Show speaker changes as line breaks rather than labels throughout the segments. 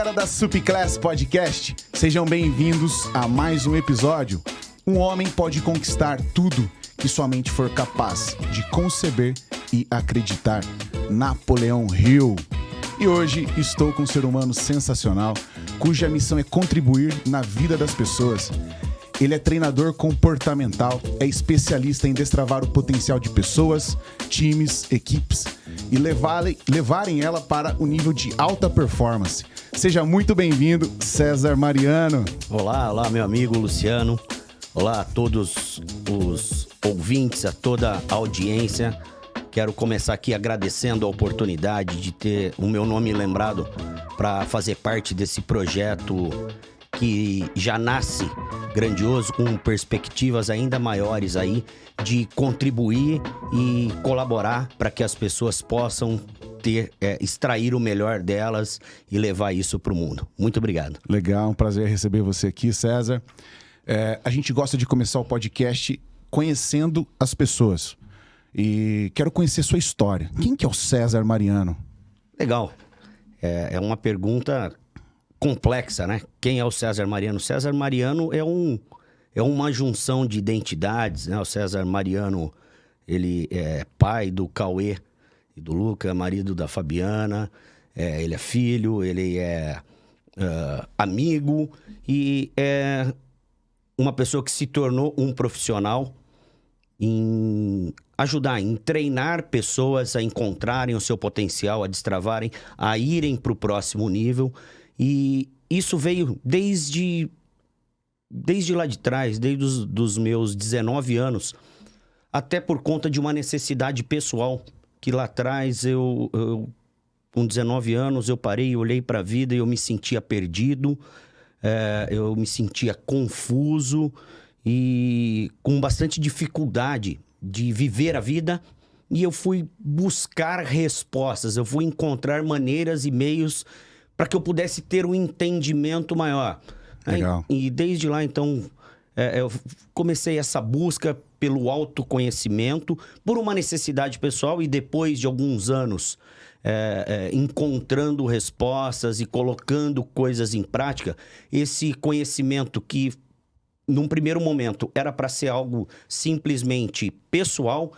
Galera da Subclass Podcast, sejam bem-vindos a mais um episódio. Um homem pode conquistar tudo que sua mente for capaz de conceber e acreditar. Napoleão Hill. E hoje estou com um ser humano sensacional, cuja missão é contribuir na vida das pessoas. Ele é treinador comportamental, é especialista em destravar o potencial de pessoas, times, equipes e levarem ela para o nível de alta performance. Seja muito bem-vindo, César Mariano.
Olá, meu amigo Luciano. Olá a todos os ouvintes, a toda a audiência. Quero começar aqui agradecendo a oportunidade de ter o meu nome lembrado para fazer parte desse projeto que já nasce grandioso, com perspectivas ainda maiores aí de contribuir e colaborar para que as pessoas possam extrair o melhor delas e levar isso para o mundo. Muito obrigado.
Legal, um prazer receber você aqui, César. A gente gosta de começar o podcast conhecendo as pessoas. E quero conhecer sua história. Quem que é o César Mariano?
Legal. É uma pergunta complexa, né? Quem é o César Mariano? César Mariano é uma junção de identidades, né? O César Mariano, ele é pai do Cauê e do Luca, marido da Fabiana. Ele é filho, ele é amigo e é uma pessoa que se tornou um profissional em ajudar, em treinar pessoas a encontrarem o seu potencial, a destravarem, a irem para o próximo nível. E isso veio desde lá de trás, desde os meus 19 anos, até por conta de uma necessidade pessoal, que lá atrás eu com 19 anos, eu parei, olhei para a vida e eu me sentia perdido, eu me sentia confuso e com bastante dificuldade de viver a vida, e eu fui buscar respostas, eu fui encontrar maneiras e meios para que eu pudesse ter um entendimento maior.
Legal.
E desde lá, então, eu comecei essa busca pelo autoconhecimento, por uma necessidade pessoal, e depois de alguns anos encontrando respostas e colocando coisas em prática, esse conhecimento que num primeiro momento era para ser algo simplesmente pessoal,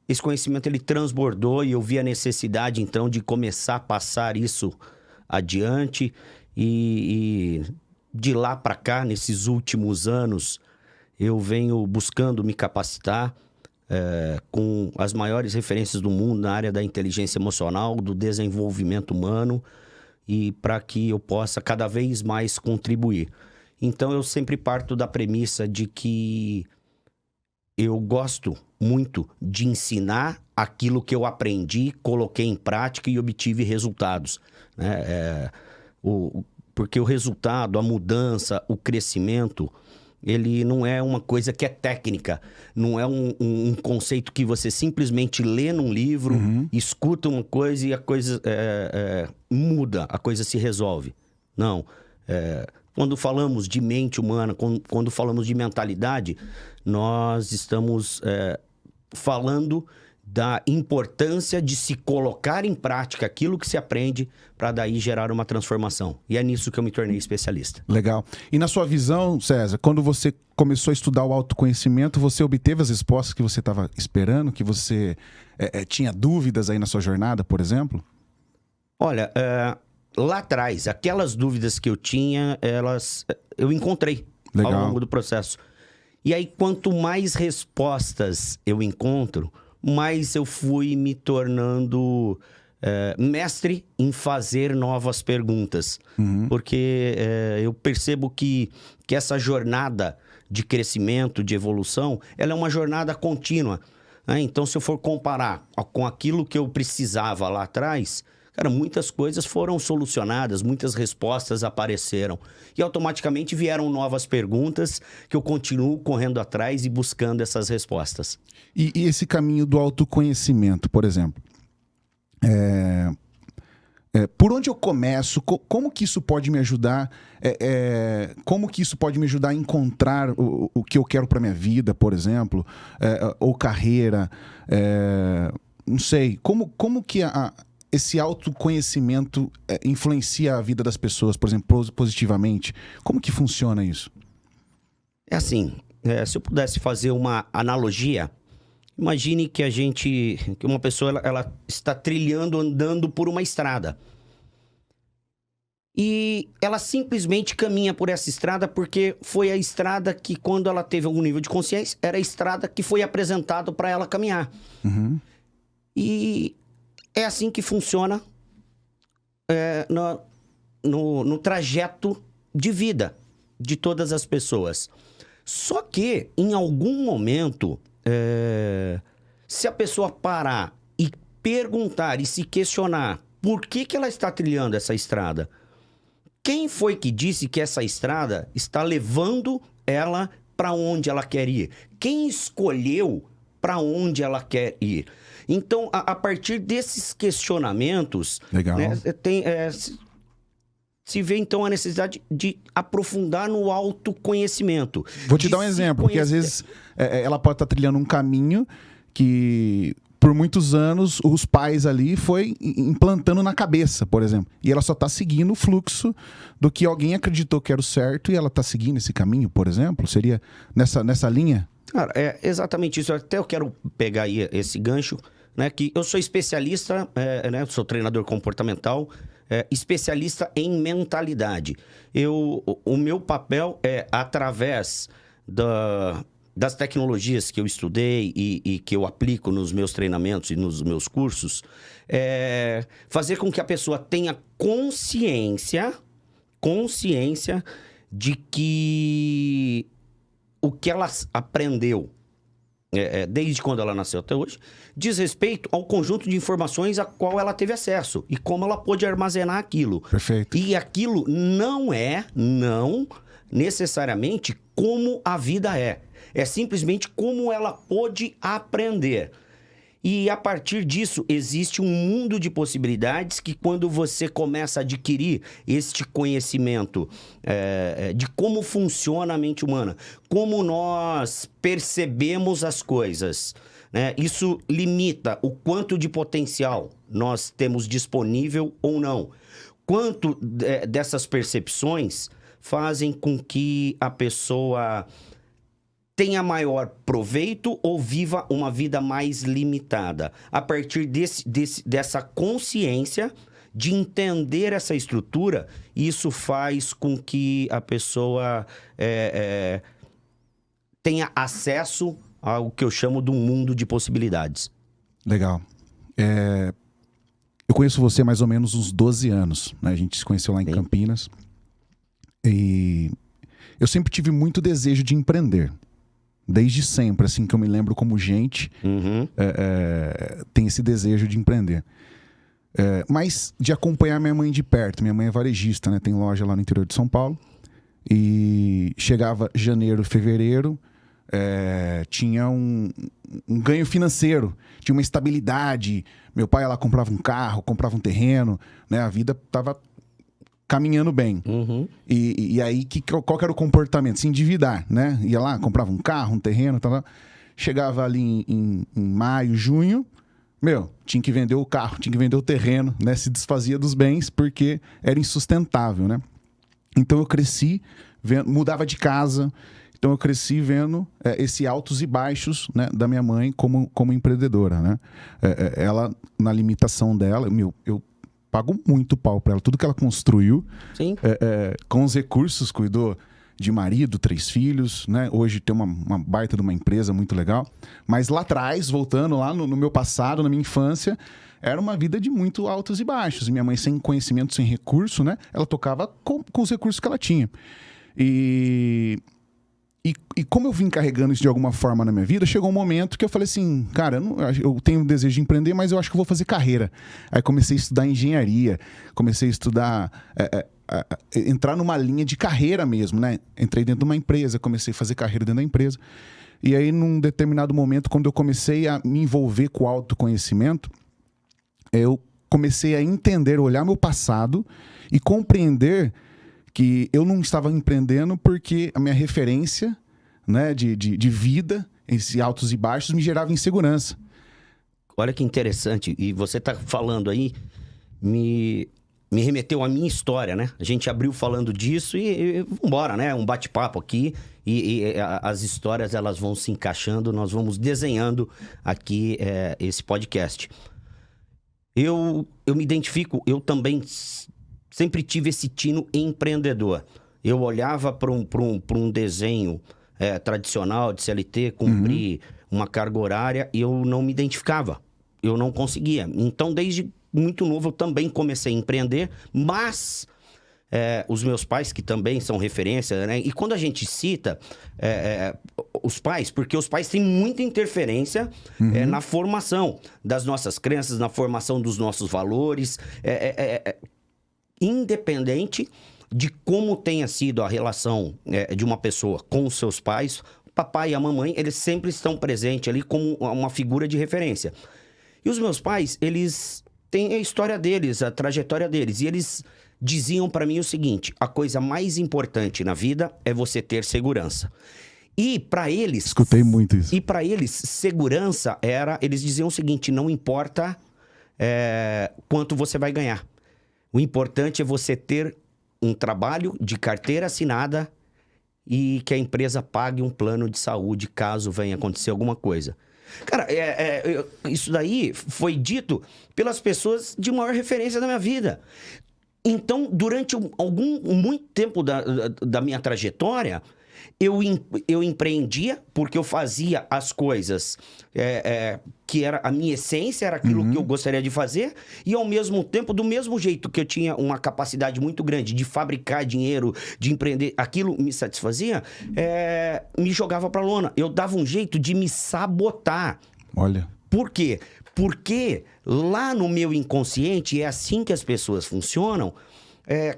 esse conhecimento ele transbordou e eu vi a necessidade então de começar a passar isso adiante e de lá para cá, nesses últimos anos, eu venho buscando me capacitar com as maiores referências do mundo na área da inteligência emocional, do desenvolvimento humano, e para que eu possa cada vez mais contribuir. Então, eu sempre parto da premissa de que eu gosto muito de ensinar aquilo que eu aprendi, coloquei em prática e obtive resultados, né? Porque o resultado, a mudança, o crescimento, ele não é uma coisa que é técnica, não é um conceito que você simplesmente lê num livro, escuta uma coisa e a coisa muda, a coisa se resolve. Não. Quando falamos de mente humana, quando falamos de mentalidade, nós estamos falando da importância de se colocar em prática aquilo que se aprende para daí gerar uma transformação. E é nisso que eu me tornei especialista.
Legal. E na sua visão, César, quando você começou a estudar o autoconhecimento, você obteve as respostas que você estava esperando? Que você tinha dúvidas aí na sua jornada, por exemplo?
Olha, lá atrás, aquelas dúvidas que eu tinha, eu encontrei. Legal. Ao longo do processo. E aí, quanto mais respostas eu encontro, mais eu fui me tornando mestre em fazer novas perguntas. Porque eu percebo que essa jornada de crescimento, de evolução, ela é uma jornada contínua. Né? Então, se eu for comparar com aquilo que eu precisava lá atrás, cara, muitas coisas foram solucionadas, muitas respostas apareceram. E automaticamente vieram novas perguntas que eu continuo correndo atrás e buscando essas respostas.
E esse caminho do autoconhecimento, por exemplo, por onde eu começo? Como que isso pode me ajudar? Como que isso pode me ajudar a encontrar o que eu quero para minha vida, por exemplo? Ou carreira? Não sei. Como que esse autoconhecimento influencia a vida das pessoas, por exemplo, positivamente? Como que funciona isso?
É assim, se eu pudesse fazer uma analogia, imagine que uma pessoa ela está trilhando, andando por uma estrada. E ela simplesmente caminha por essa estrada porque foi a estrada que, quando ela teve algum nível de consciência, era a estrada que foi apresentado para ela caminhar.
Uhum.
E é assim que funciona no trajeto de vida de todas as pessoas. Só que, em algum momento, se a pessoa parar e perguntar e se questionar por que ela está trilhando essa estrada, quem foi que disse que essa estrada está levando ela para onde ela quer ir? Quem escolheu para onde ela quer ir? Então, a partir desses questionamentos,
Legal.
Né, se vê então a necessidade de aprofundar no autoconhecimento.
Vou te dar um exemplo, porque às vezes ela pode estar trilhando um caminho que, por muitos anos, os pais ali foi implantando na cabeça, por exemplo. E ela só está seguindo o fluxo do que alguém acreditou que era o certo e ela está seguindo esse caminho, por exemplo? Seria nessa linha?
Cara, é exatamente isso. Até eu quero pegar aí esse gancho, né? Que eu sou especialista, né? Sou treinador comportamental, especialista em mentalidade. O meu papel é, através das tecnologias que eu estudei e que eu aplico nos meus treinamentos e nos meus cursos, fazer com que a pessoa tenha consciência de que o que ela aprendeu desde quando ela nasceu até hoje diz respeito ao conjunto de informações a qual ela teve acesso e como ela pôde armazenar aquilo.
Perfeito.
E aquilo não necessariamente como a vida é. É simplesmente como ela pôde aprender. E a partir disso, existe um mundo de possibilidades que, quando você começa a adquirir este conhecimento de como funciona a mente humana, como nós percebemos as coisas, né? Isso limita o quanto de potencial nós temos disponível ou não. Quanto dessas percepções fazem com que a pessoa tenha maior proveito ou viva uma vida mais limitada. A partir dessa consciência de entender essa estrutura, isso faz com que a pessoa tenha acesso ao que eu chamo de um mundo de possibilidades.
Legal. Eu conheço você há mais ou menos uns 12 anos, né? A gente se conheceu lá em Campinas. E eu sempre tive muito desejo de empreender. Desde sempre, assim, que eu me lembro como gente, tem esse desejo de empreender. Mas de acompanhar minha mãe de perto. Minha mãe é varejista, né? Tem loja lá no interior de São Paulo. E chegava janeiro, fevereiro, tinha um ganho financeiro, tinha uma estabilidade. Meu pai lá comprava um carro, comprava um terreno, né? A vida estava caminhando bem.
Uhum.
E aí, qual que era o comportamento? Se endividar, né? Ia lá, comprava um carro, um terreno, tal. Chegava ali em maio, junho, tinha que vender o carro, tinha que vender o terreno, né? Se desfazia dos bens porque era insustentável, né? Então eu cresci, mudava de casa. Então eu cresci vendo esse altos e baixos, né, da minha mãe como empreendedora, né? Ela, na limitação dela, eu pago muito pau pra ela. Tudo que ela construiu,
Sim.
Com os recursos, cuidou de marido, 3 filhos, né? Hoje tem uma baita de uma empresa muito legal. Mas lá atrás, voltando lá no meu passado, na minha infância, era uma vida de muito altos e baixos. E minha mãe, sem conhecimento, sem recurso, né? Ela tocava com os recursos que ela tinha. E como eu vim carregando isso de alguma forma na minha vida, chegou um momento que eu falei assim, cara, eu tenho desejo de empreender, mas eu acho que eu vou fazer carreira. Aí comecei a estudar engenharia, comecei a estudar, entrar numa linha de carreira mesmo, né? Entrei dentro de uma empresa, comecei a fazer carreira dentro da empresa. E aí, num determinado momento, quando eu comecei a me envolver com o autoconhecimento, eu comecei a entender, olhar meu passado e compreender que eu não estava empreendendo porque a minha referência, né, de vida, esses altos e baixos, me gerava insegurança.
olha que interessante. E você tá falando aí, me remeteu à minha história, né? A gente abriu falando disso e vambora, né? Um bate-papo aqui e as histórias elas vão se encaixando, nós vamos desenhando aqui esse podcast. Eu me identifico, eu também sempre tive esse tino empreendedor. Eu olhava para um desenho tradicional de CLT, cumprir uma carga horária, e eu não me identificava. Eu não conseguia. Então, desde muito novo, eu também comecei a empreender, mas os meus pais, que também são referência, né? E quando a gente cita os pais, porque os pais têm muita interferência na formação das nossas crenças, na formação dos nossos valores, independente de como tenha sido a relação de uma pessoa com os seus pais, o papai e a mamãe, eles sempre estão presentes ali como uma figura de referência. E os meus pais, eles têm a história deles, a trajetória deles, e eles diziam para mim o seguinte: a coisa mais importante na vida é você ter segurança. E para eles...
Escutei muito isso.
E para eles, segurança era... Eles diziam o seguinte: não importa quanto você vai ganhar. O importante é você ter um trabalho de carteira assinada e que a empresa pague um plano de saúde caso venha acontecer alguma coisa. Cara, isso daí foi dito pelas pessoas de maior referência da minha vida. Então, durante muito tempo da minha trajetória, eu empreendia porque eu fazia as coisas que era a minha essência, era aquilo que eu gostaria de fazer, e ao mesmo tempo, do mesmo jeito que eu tinha uma capacidade muito grande de fabricar dinheiro, de empreender, aquilo me satisfazia, me jogava pra lona. Eu dava um jeito de me sabotar.
Olha.
Por quê? Porque lá no meu inconsciente, é assim que as pessoas funcionam,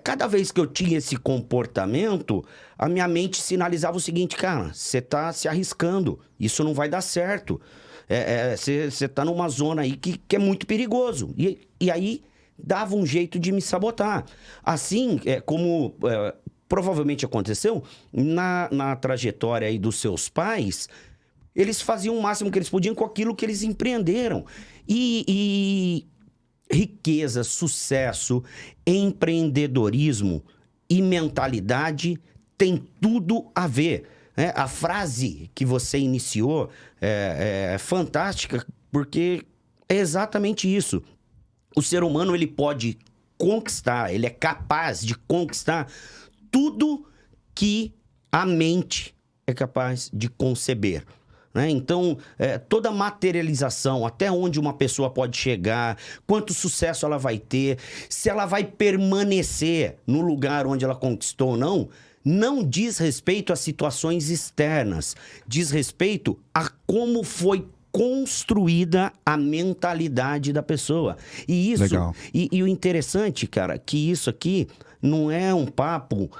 cada vez que eu tinha esse comportamento, a minha mente sinalizava o seguinte: cara, você tá se arriscando, isso não vai dar certo. Você tá numa zona aí que é muito perigoso. E aí dava um jeito de me sabotar. Assim, como provavelmente aconteceu na trajetória aí dos seus pais, eles faziam o máximo que eles podiam com aquilo que eles empreenderam. E riqueza, sucesso, empreendedorismo e mentalidade tem tudo a ver. A frase que você iniciou é fantástica, porque é exatamente isso. O ser humano, ele pode conquistar, ele é capaz de conquistar tudo que a mente é capaz de conceber. Então, toda materialização, até onde uma pessoa pode chegar, quanto sucesso ela vai ter, se ela vai permanecer no lugar onde ela conquistou ou não, não diz respeito a situações externas, diz respeito a como foi construída a mentalidade da pessoa. E isso,
legal.
E o interessante, cara, que isso aqui não é um papo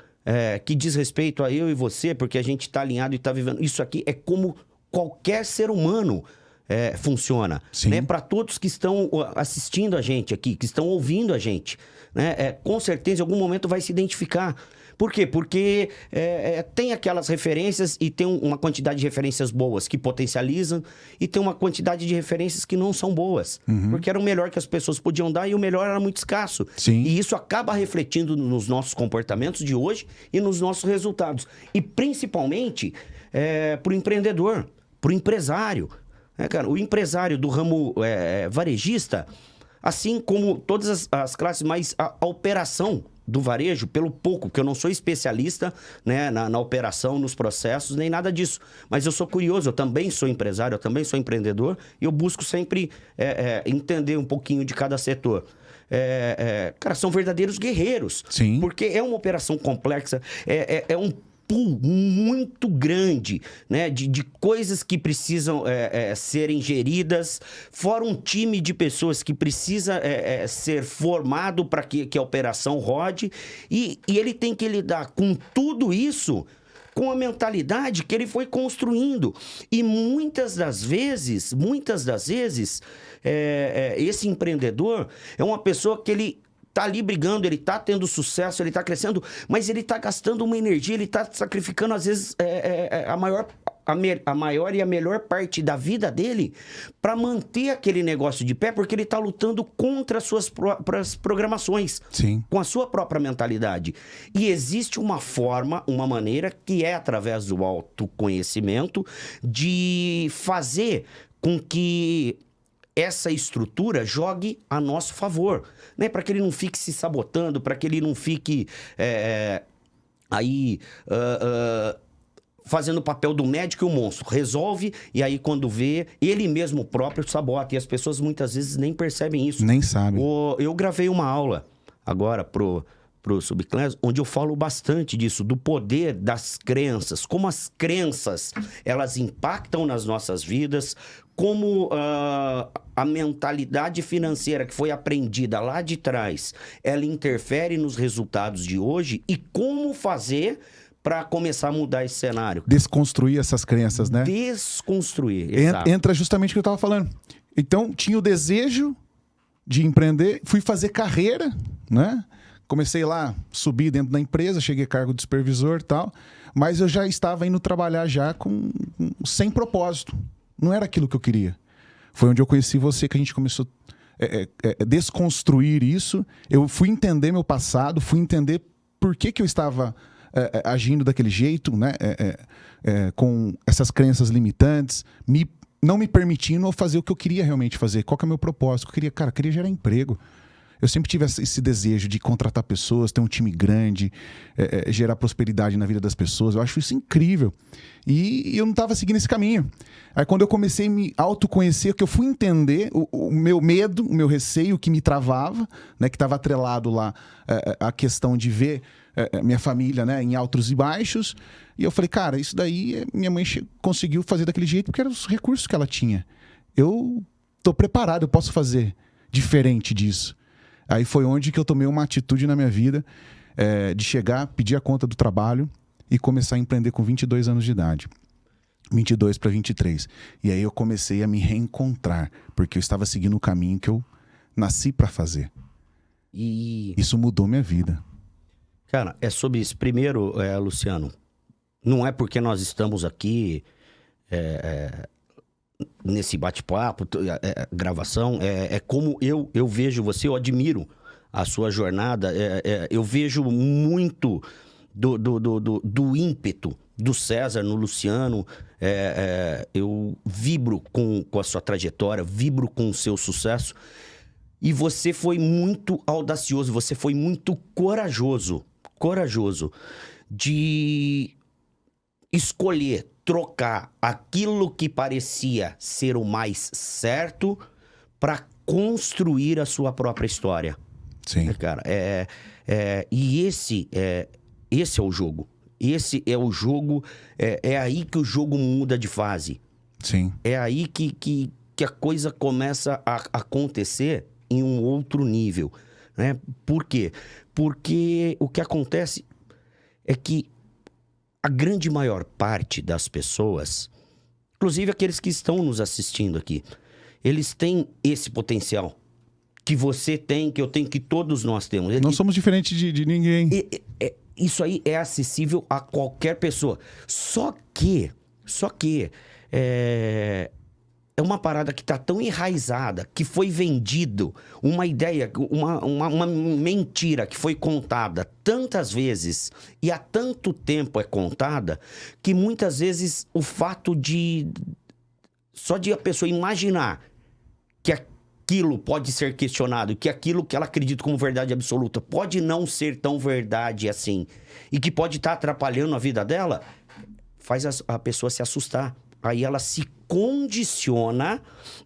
que diz respeito a eu e você, porque a gente está alinhado e está vivendo. Isso aqui é como qualquer ser humano funciona, né? Para todos que estão assistindo a gente aqui, que estão ouvindo a gente, né? Com certeza, em algum momento vai se identificar. Por quê? Porque tem aquelas referências e tem uma quantidade de referências boas que potencializam e tem uma quantidade de referências que não são boas. Porque era o melhor que as pessoas podiam dar e o melhor era muito escasso.
Sim.
E isso acaba refletindo nos nossos comportamentos de hoje e nos nossos resultados. E principalmente para o empreendedor, para o empresário. Cara, o empresário do ramo varejista, assim como todas as classes, mas a operação do varejo, pelo pouco, que eu não sou especialista, né, na operação, nos processos, nem nada disso. Mas eu sou curioso, eu também sou empresário, eu também sou empreendedor, e eu busco sempre entender um pouquinho de cada setor. Cara, são verdadeiros guerreiros.
Sim.
Porque é uma operação complexa, é um pool muito grande, né, de coisas que precisam serem geridas, fora um time de pessoas que precisa ser formado para que a operação rode, e ele tem que lidar com tudo isso com a mentalidade que ele foi construindo. E muitas das vezes, esse empreendedor é uma pessoa que ele tá ali brigando, ele tá tendo sucesso, ele tá crescendo, mas ele tá gastando uma energia, ele tá sacrificando, às vezes, a maior e a melhor parte da vida dele para manter aquele negócio de pé, porque ele está lutando contra as suas próprias programações,
Sim.
com a sua própria mentalidade. E existe uma forma, uma maneira, que é através do autoconhecimento, de fazer com que essa estrutura jogue a nosso favor, né? Para que ele não fique se sabotando, para que ele não fique fazendo o papel do médico e o monstro. Resolve, e aí quando vê, ele mesmo próprio sabota. E as pessoas muitas vezes nem percebem isso.
Nem sabem.
Eu gravei uma aula agora pro Subclass, onde eu falo bastante disso, do poder das crenças, como as crenças, elas impactam nas nossas vidas, como a mentalidade financeira que foi aprendida lá de trás, ela interfere nos resultados de hoje, e como fazer para começar a mudar esse cenário.
Desconstruir essas crenças, né?
Desconstruir, exato.
Entra justamente o que eu estava falando. Então, tinha o desejo de empreender, fui fazer carreira, né? Comecei lá, subi dentro da empresa, cheguei a cargo de supervisor e tal, mas eu já estava indo trabalhar já sem propósito. Não era aquilo que eu queria. Foi onde eu conheci você, que a gente começou a desconstruir isso. Eu fui entender meu passado, fui entender por que eu estava agindo daquele jeito, né? Com essas crenças limitantes, não me permitindo fazer o que eu queria realmente fazer. Qual que é o meu propósito? Eu queria gerar emprego. Eu sempre tive esse desejo de contratar pessoas, ter um time grande, gerar prosperidade na vida das pessoas. Eu acho isso incrível. E eu não estava seguindo esse caminho. Aí quando eu comecei a me autoconhecer, que eu fui entender o meu medo, o meu receio que me travava, né, que estava atrelado lá a questão de ver minha família, né, em altos e baixos. E eu falei, cara, isso daí minha mãe conseguiu fazer daquele jeito porque eram os recursos que ela tinha. Eu estou preparado, eu posso fazer diferente disso. Aí foi onde que eu tomei uma atitude na minha vida de chegar, pedir a conta do trabalho e começar a empreender com 22 anos de idade. 22 para 23. E aí eu comecei a me reencontrar, porque eu estava seguindo o caminho que eu nasci para fazer.
E
isso mudou minha vida.
Cara, é sobre isso. Primeiro, Luciano, não é porque nós estamos aqui nesse bate-papo, gravação, é como eu vejo você, eu admiro a sua jornada, eu vejo muito do ímpeto do César no Luciano, eu vibro com a sua trajetória, vibro com o seu sucesso, e você foi muito audacioso, você foi muito corajoso de escolher trocar aquilo que parecia ser o mais certo para construir a sua própria história.
Sim.
Cara, e esse é o jogo. Esse é o jogo, é aí que o jogo muda de fase.
Sim.
É aí que a coisa começa a acontecer em um outro nível, né? Por quê? Porque o que acontece é que a grande maior parte das pessoas, inclusive aqueles que estão nos assistindo aqui, eles têm esse potencial que você tem, que eu tenho, que todos nós temos.
Não somos diferentes de ninguém.
Isso aí é acessível a qualquer pessoa. Só que é uma parada que está tão enraizada, que foi vendido, uma ideia, uma mentira que foi contada tantas vezes e há tanto tempo é contada, que muitas vezes o fato só de a pessoa imaginar que aquilo pode ser questionado, que aquilo que ela acredita como verdade absoluta pode não ser tão verdade assim, e que pode estar atrapalhando a vida dela, faz a pessoa se assustar. Aí ela se condiciona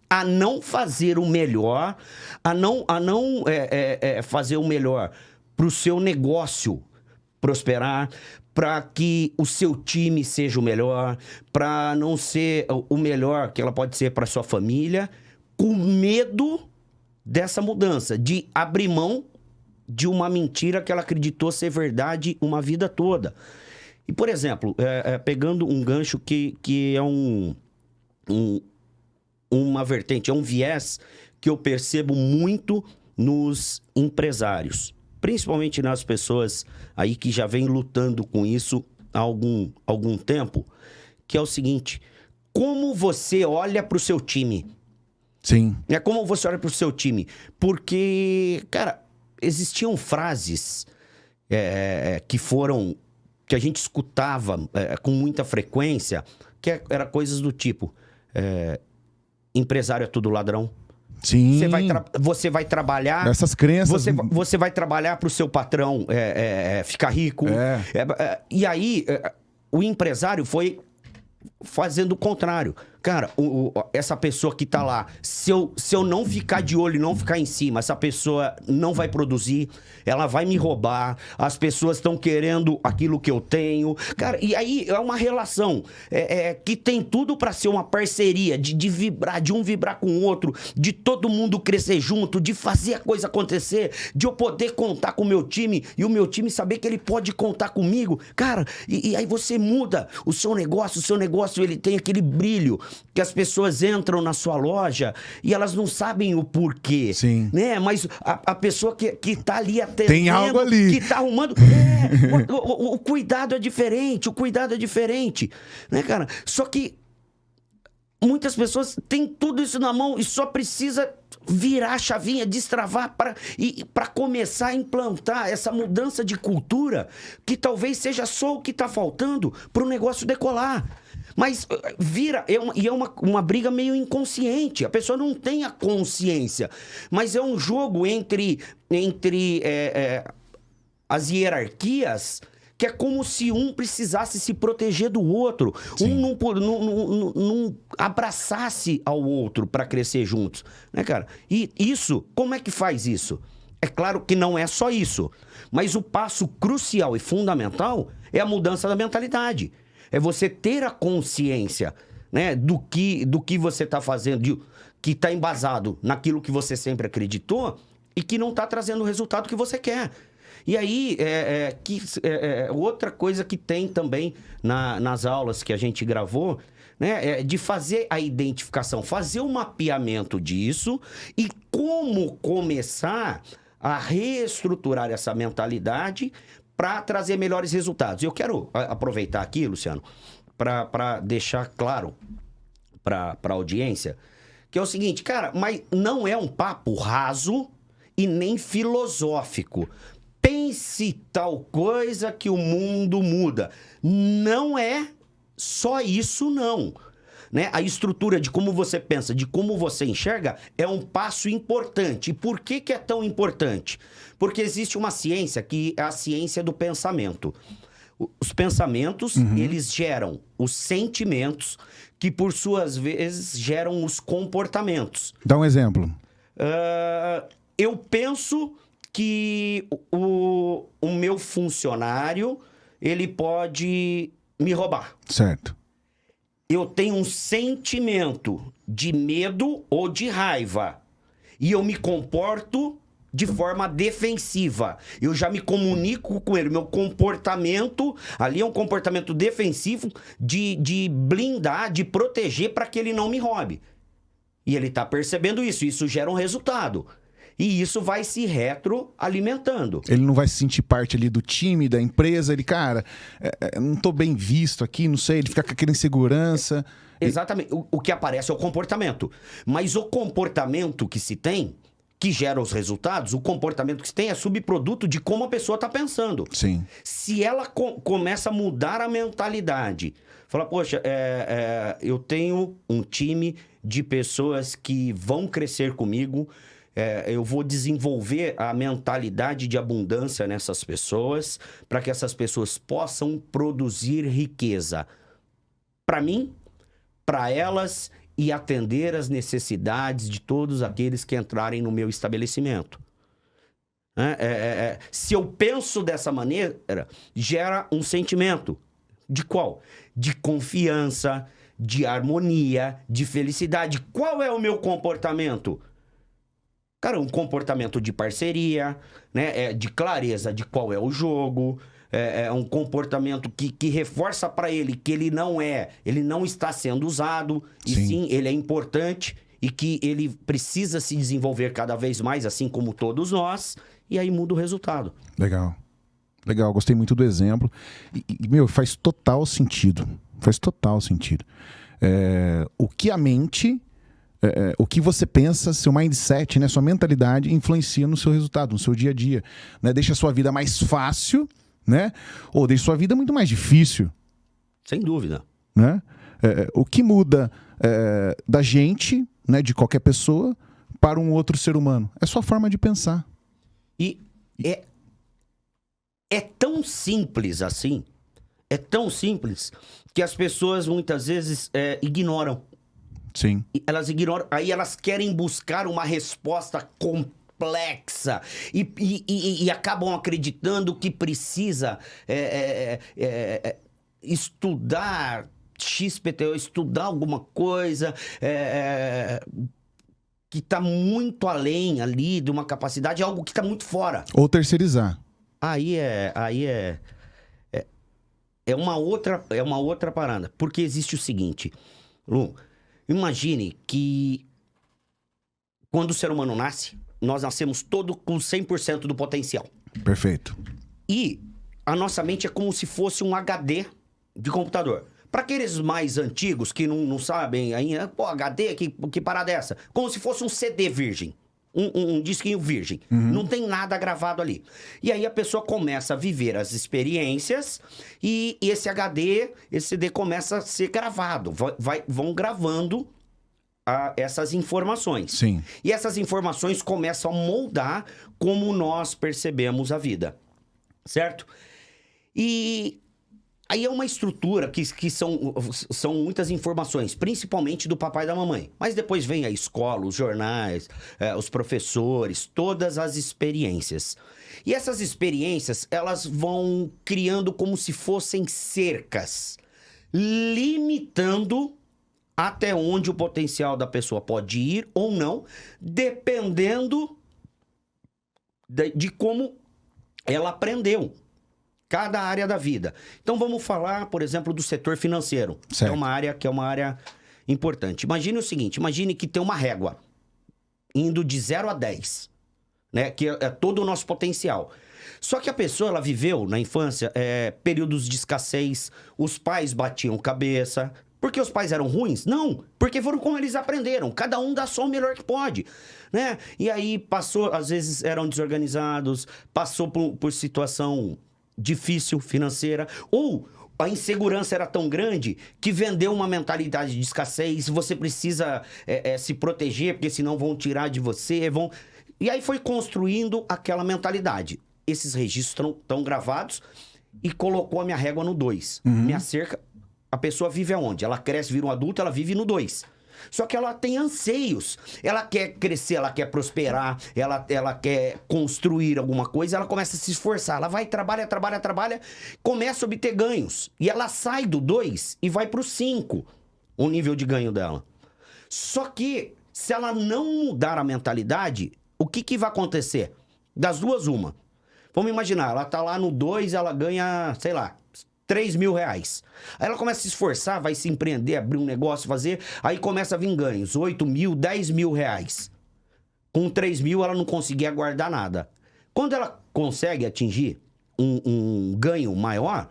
a não fazer o melhor, a não fazer o melhor para o seu negócio prosperar, para que o seu time seja o melhor, para não ser o melhor que ela pode ser para sua família, com medo dessa mudança, de abrir mão de uma mentira que ela acreditou ser verdade uma vida toda. E, por exemplo, pegando um gancho que é uma vertente, é um viés que eu percebo muito nos empresários, principalmente nas pessoas aí que já vêm lutando com isso há algum tempo, que é o seguinte: como você olha pro seu time?
Sim.
É como você olha pro seu time. Porque, cara, existiam frases que a gente escutava com muita frequência, que era coisas do tipo: empresário é tudo ladrão.
Sim.
Você vai trabalhar...
Essas crenças...
Você vai trabalhar pro seu patrão ficar rico. E aí, o empresário foi fazendo o contrário. Cara, essa pessoa que tá lá, se eu não ficar de olho e não ficar em cima, essa pessoa não vai produzir, ela vai me roubar, as pessoas estão querendo aquilo que eu tenho. Cara, e aí é uma relação que tem tudo para ser uma parceria, de vibrar, de um vibrar com o outro, de todo mundo crescer junto, de fazer a coisa acontecer, de eu poder contar com o meu time e o meu time saber que ele pode contar comigo. Cara, e aí você muda o seu negócio ele tem aquele brilho, que as pessoas entram na sua loja e elas não sabem o porquê.
Sim.
Né? Mas a pessoa que tá ali atendendo...
Tem algo ali.
Que tá arrumando... o cuidado é diferente, né, cara? Só que muitas pessoas têm tudo isso na mão e só precisa virar a chavinha, destravar para começar a implantar essa mudança de cultura que talvez seja só o que está faltando para o negócio decolar. Mas é uma briga meio inconsciente. A pessoa não tem a consciência. Mas é um jogo entre as hierarquias, que é como se um precisasse se proteger do outro. Sim. Um não abraçasse ao outro para crescer juntos. Né, cara? E isso, como é que faz isso? É claro que não é só isso. Mas o passo crucial e fundamental é a mudança da mentalidade. É você ter a consciência, né, do que você está fazendo, que está embasado naquilo que você sempre acreditou e que não está trazendo o resultado que você quer. E aí, outra coisa que tem também nas aulas que a gente gravou, né, é de fazer a identificação, fazer o mapeamento disso e como começar a reestruturar essa mentalidade para trazer melhores resultados. Eu quero aproveitar aqui, Luciano, para deixar claro para a audiência que é o seguinte, cara, mas não é um papo raso e nem filosófico. Pense tal coisa que o mundo muda. Não é só isso, não. Né? A estrutura de como você pensa, de como você enxerga, é um passo importante. E por que é tão importante? Porque existe uma ciência que é a ciência do pensamento. Os pensamentos, eles geram os sentimentos, que por suas vezes geram os comportamentos.
Dá um exemplo.
Eu penso que o meu funcionário, ele pode me roubar.
Certo.
Eu tenho um sentimento de medo ou de raiva. E eu me comporto de forma defensiva. Eu já me comunico com ele. Meu comportamento ali é um comportamento defensivo de blindar, de proteger para que ele não me roube. E ele está percebendo isso. Isso gera um resultado. E isso vai se retroalimentando. Ele
não vai se sentir parte ali do time, da empresa. Ele, cara, não tô bem visto aqui, não sei. Ele fica com aquela insegurança.
Exatamente. O que aparece é o comportamento. Mas o comportamento que se tem, que gera os resultados, o comportamento que se tem é subproduto de como a pessoa está pensando.
Sim.
Se ela começa a mudar a mentalidade, fala, poxa, eu tenho um time de pessoas que vão crescer comigo, eu vou desenvolver a mentalidade de abundância nessas pessoas para que essas pessoas possam produzir riqueza para mim, para elas e atender as necessidades de todos aqueles que entrarem no meu estabelecimento. Se eu penso dessa maneira, gera um sentimento. De qual? De confiança, de harmonia, de felicidade. Qual é o meu comportamento? Cara, um comportamento de parceria, né? De clareza de qual é o jogo, é um comportamento que reforça para ele que ele não está sendo usado, e sim, ele é importante e que ele precisa se desenvolver cada vez mais, assim como todos nós, e aí muda o resultado.
Legal. Legal, gostei muito do exemplo. E meu, faz total sentido. Faz total sentido. O que a mente, o que você pensa, seu mindset, né, sua mentalidade influencia no seu resultado, no seu dia a dia. Né? Deixa a sua vida mais fácil, né? Ou deixa a sua vida muito mais difícil.
Sem dúvida.
Né? O que muda da gente, né, de qualquer pessoa, para um outro ser humano? É sua forma de pensar.
E é tão simples assim, é tão simples, que as pessoas muitas vezes ignoram.
Sim.
Elas ignoram, aí elas querem buscar uma resposta complexa e acabam acreditando que precisa estudar XPTO, estudar alguma coisa que está muito além ali de uma capacidade, algo que está muito fora.
Ou terceirizar.
Aí é uma outra parada. Porque existe o seguinte, Lu, imagine que quando o ser humano nasce, nós nascemos todo com 100% do potencial.
Perfeito.
E a nossa mente é como se fosse um HD de computador. Para aqueles mais antigos que não sabem ainda, pô, HD, que parada é essa? Como se fosse um CD virgem. Um disquinho virgem. Não tem nada gravado ali. E aí a pessoa começa a viver as experiências e esse HD, esse CD começa a ser gravado. Vão gravando essas informações.
Sim.
E essas informações começam a moldar como nós percebemos a vida. Certo? E aí é uma estrutura que são muitas informações, principalmente do papai e da mamãe. Mas depois vem a escola, os jornais, os professores, todas as experiências. E essas experiências, elas vão criando como se fossem cercas, limitando até onde o potencial da pessoa pode ir ou não, dependendo de como ela aprendeu. Cada área da vida. Então vamos falar, por exemplo, do setor financeiro.
Certo.
É uma área importante. Imagine o seguinte, imagine que tem uma régua indo de 0 a 10, né? Que é todo o nosso potencial. Só que a pessoa, ela viveu na infância períodos de escassez, os pais batiam cabeça. Porque os pais eram ruins? Não, porque foram como eles aprenderam. Cada um dá só o melhor que pode, né? E aí passou, às vezes eram desorganizados, passou por situação difícil financeira, ou a insegurança era tão grande que vendeu uma mentalidade de escassez, você precisa se proteger, porque senão vão tirar de você, E aí foi construindo aquela mentalidade. Esses registros estão gravados e colocou a minha régua no 2. Minha cerca, a pessoa vive aonde? Ela cresce, vira um adulto, ela vive no 2. Só que ela tem anseios. Ela quer crescer, ela quer prosperar, ela quer construir alguma coisa, ela começa a se esforçar. Ela vai, trabalha, começa a obter ganhos. E ela sai do 2 e vai pro 5, o nível de ganho dela. Só que, se ela não mudar a mentalidade, o que vai acontecer? Das duas, uma. Vamos imaginar, ela tá lá no 2, ela ganha, sei lá, 3 mil reais. Aí ela começa a se esforçar, vai se empreender, abrir um negócio, fazer. Aí começa a vir ganhos, 8 mil, 10 mil reais. Com 3 mil ela não conseguia guardar nada. Quando ela consegue atingir um ganho maior,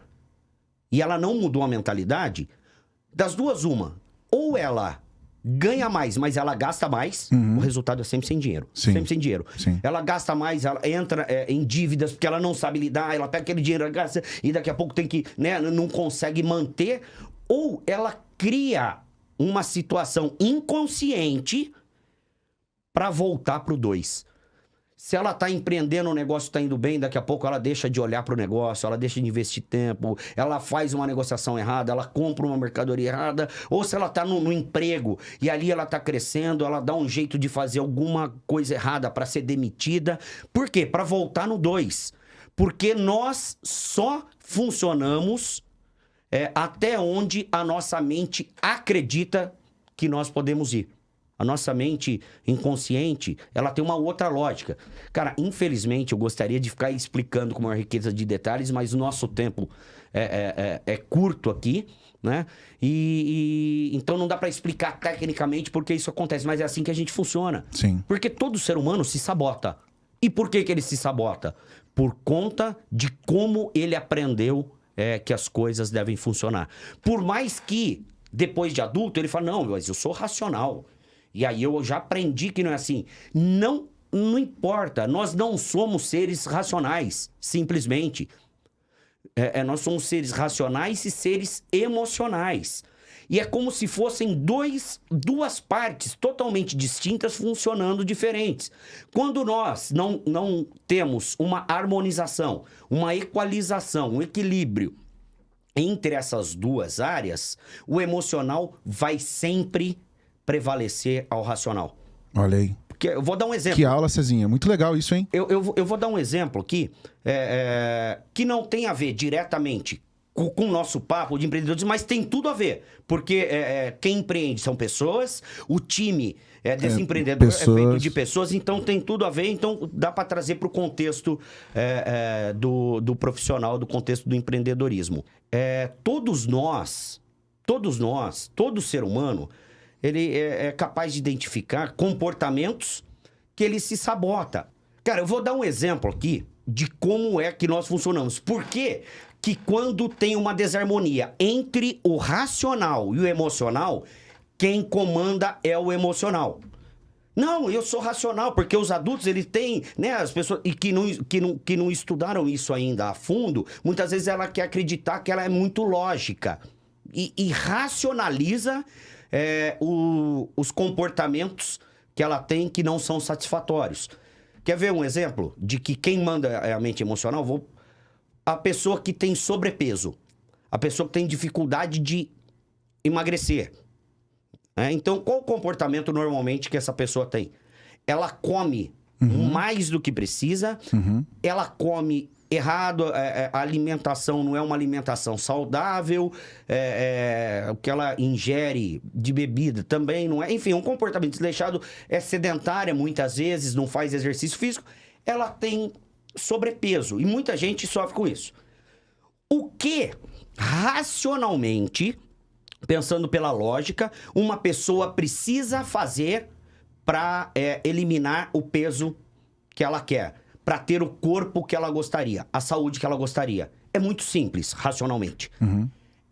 e ela não mudou a mentalidade, das duas, uma. Ou ela ganha mais, mas ela gasta mais, o resultado é sempre sem dinheiro.
Sim.
Sempre sem dinheiro.
Sim.
Ela gasta mais, ela entra em dívidas, porque ela não sabe lidar, ela pega aquele dinheiro, ela gasta, e daqui a pouco tem que, né, não consegue manter. Ou ela cria uma situação inconsciente para voltar pro 2. Se ela tá empreendendo, o negócio tá indo bem, daqui a pouco ela deixa de olhar pro negócio, ela deixa de investir tempo, ela faz uma negociação errada, ela compra uma mercadoria errada, ou se ela tá no emprego e ali ela tá crescendo, ela dá um jeito de fazer alguma coisa errada para ser demitida. Por quê? Para voltar no 2. Porque nós só funcionamos até onde a nossa mente acredita que nós podemos ir. A nossa mente inconsciente, ela tem uma outra lógica. Cara, infelizmente, eu gostaria de ficar explicando com maior riqueza de detalhes, mas o nosso tempo é curto aqui, né? Então não dá para explicar tecnicamente porque isso acontece, mas é assim que a gente funciona.
Sim.
Porque todo ser humano se sabota. E por que ele se sabota? Por conta de como ele aprendeu que as coisas devem funcionar. Por mais que, depois de adulto, ele fala, não, mas eu sou racional. E aí eu já aprendi que não é assim. Não importa, nós não somos seres racionais, simplesmente. Nós somos seres racionais e seres emocionais. E é como se fossem duas partes totalmente distintas funcionando diferentes. Quando nós não temos uma harmonização, uma equalização, um equilíbrio entre essas duas áreas, o emocional vai sempre prevalecer ao racional.
Olha aí.
Porque eu vou dar um exemplo.
Que aula, Cezinha. Muito legal isso, hein?
Eu vou dar um exemplo aqui que não tem a ver diretamente com o nosso papo de empreendedores, mas tem tudo a ver. Porque quem empreende são pessoas, o time desse empreendedor é feito de pessoas, então tem tudo a ver, então dá para trazer para o contexto do profissional, do contexto do empreendedorismo. Todo ser humano, ele é capaz de identificar comportamentos que ele se sabota. Cara, eu vou dar um exemplo aqui de como é que nós funcionamos. Por quê? Que quando tem uma desarmonia entre o racional e o emocional, quem comanda é o emocional. Não, eu sou racional, porque os adultos, eles têm, né, as pessoas e que não estudaram isso ainda a fundo, muitas vezes ela quer acreditar que ela é muito lógica e racionaliza os comportamentos que ela tem que não são satisfatórios. Quer ver um exemplo de que quem manda é a mente emocional? A pessoa que tem sobrepeso, a pessoa que tem dificuldade de emagrecer. Então, qual o comportamento normalmente que essa pessoa tem? Ela come mais do que precisa, ela come errado, a alimentação não é uma alimentação saudável, o que ela ingere de bebida também não é. Enfim, um comportamento desleixado, é sedentária muitas vezes, não faz exercício físico, ela tem sobrepeso e muita gente sofre com isso. O que, racionalmente, pensando pela lógica, uma pessoa precisa fazer para eliminar o peso que ela quer, para ter o corpo que ela gostaria, a saúde que ela gostaria? É muito simples, racionalmente.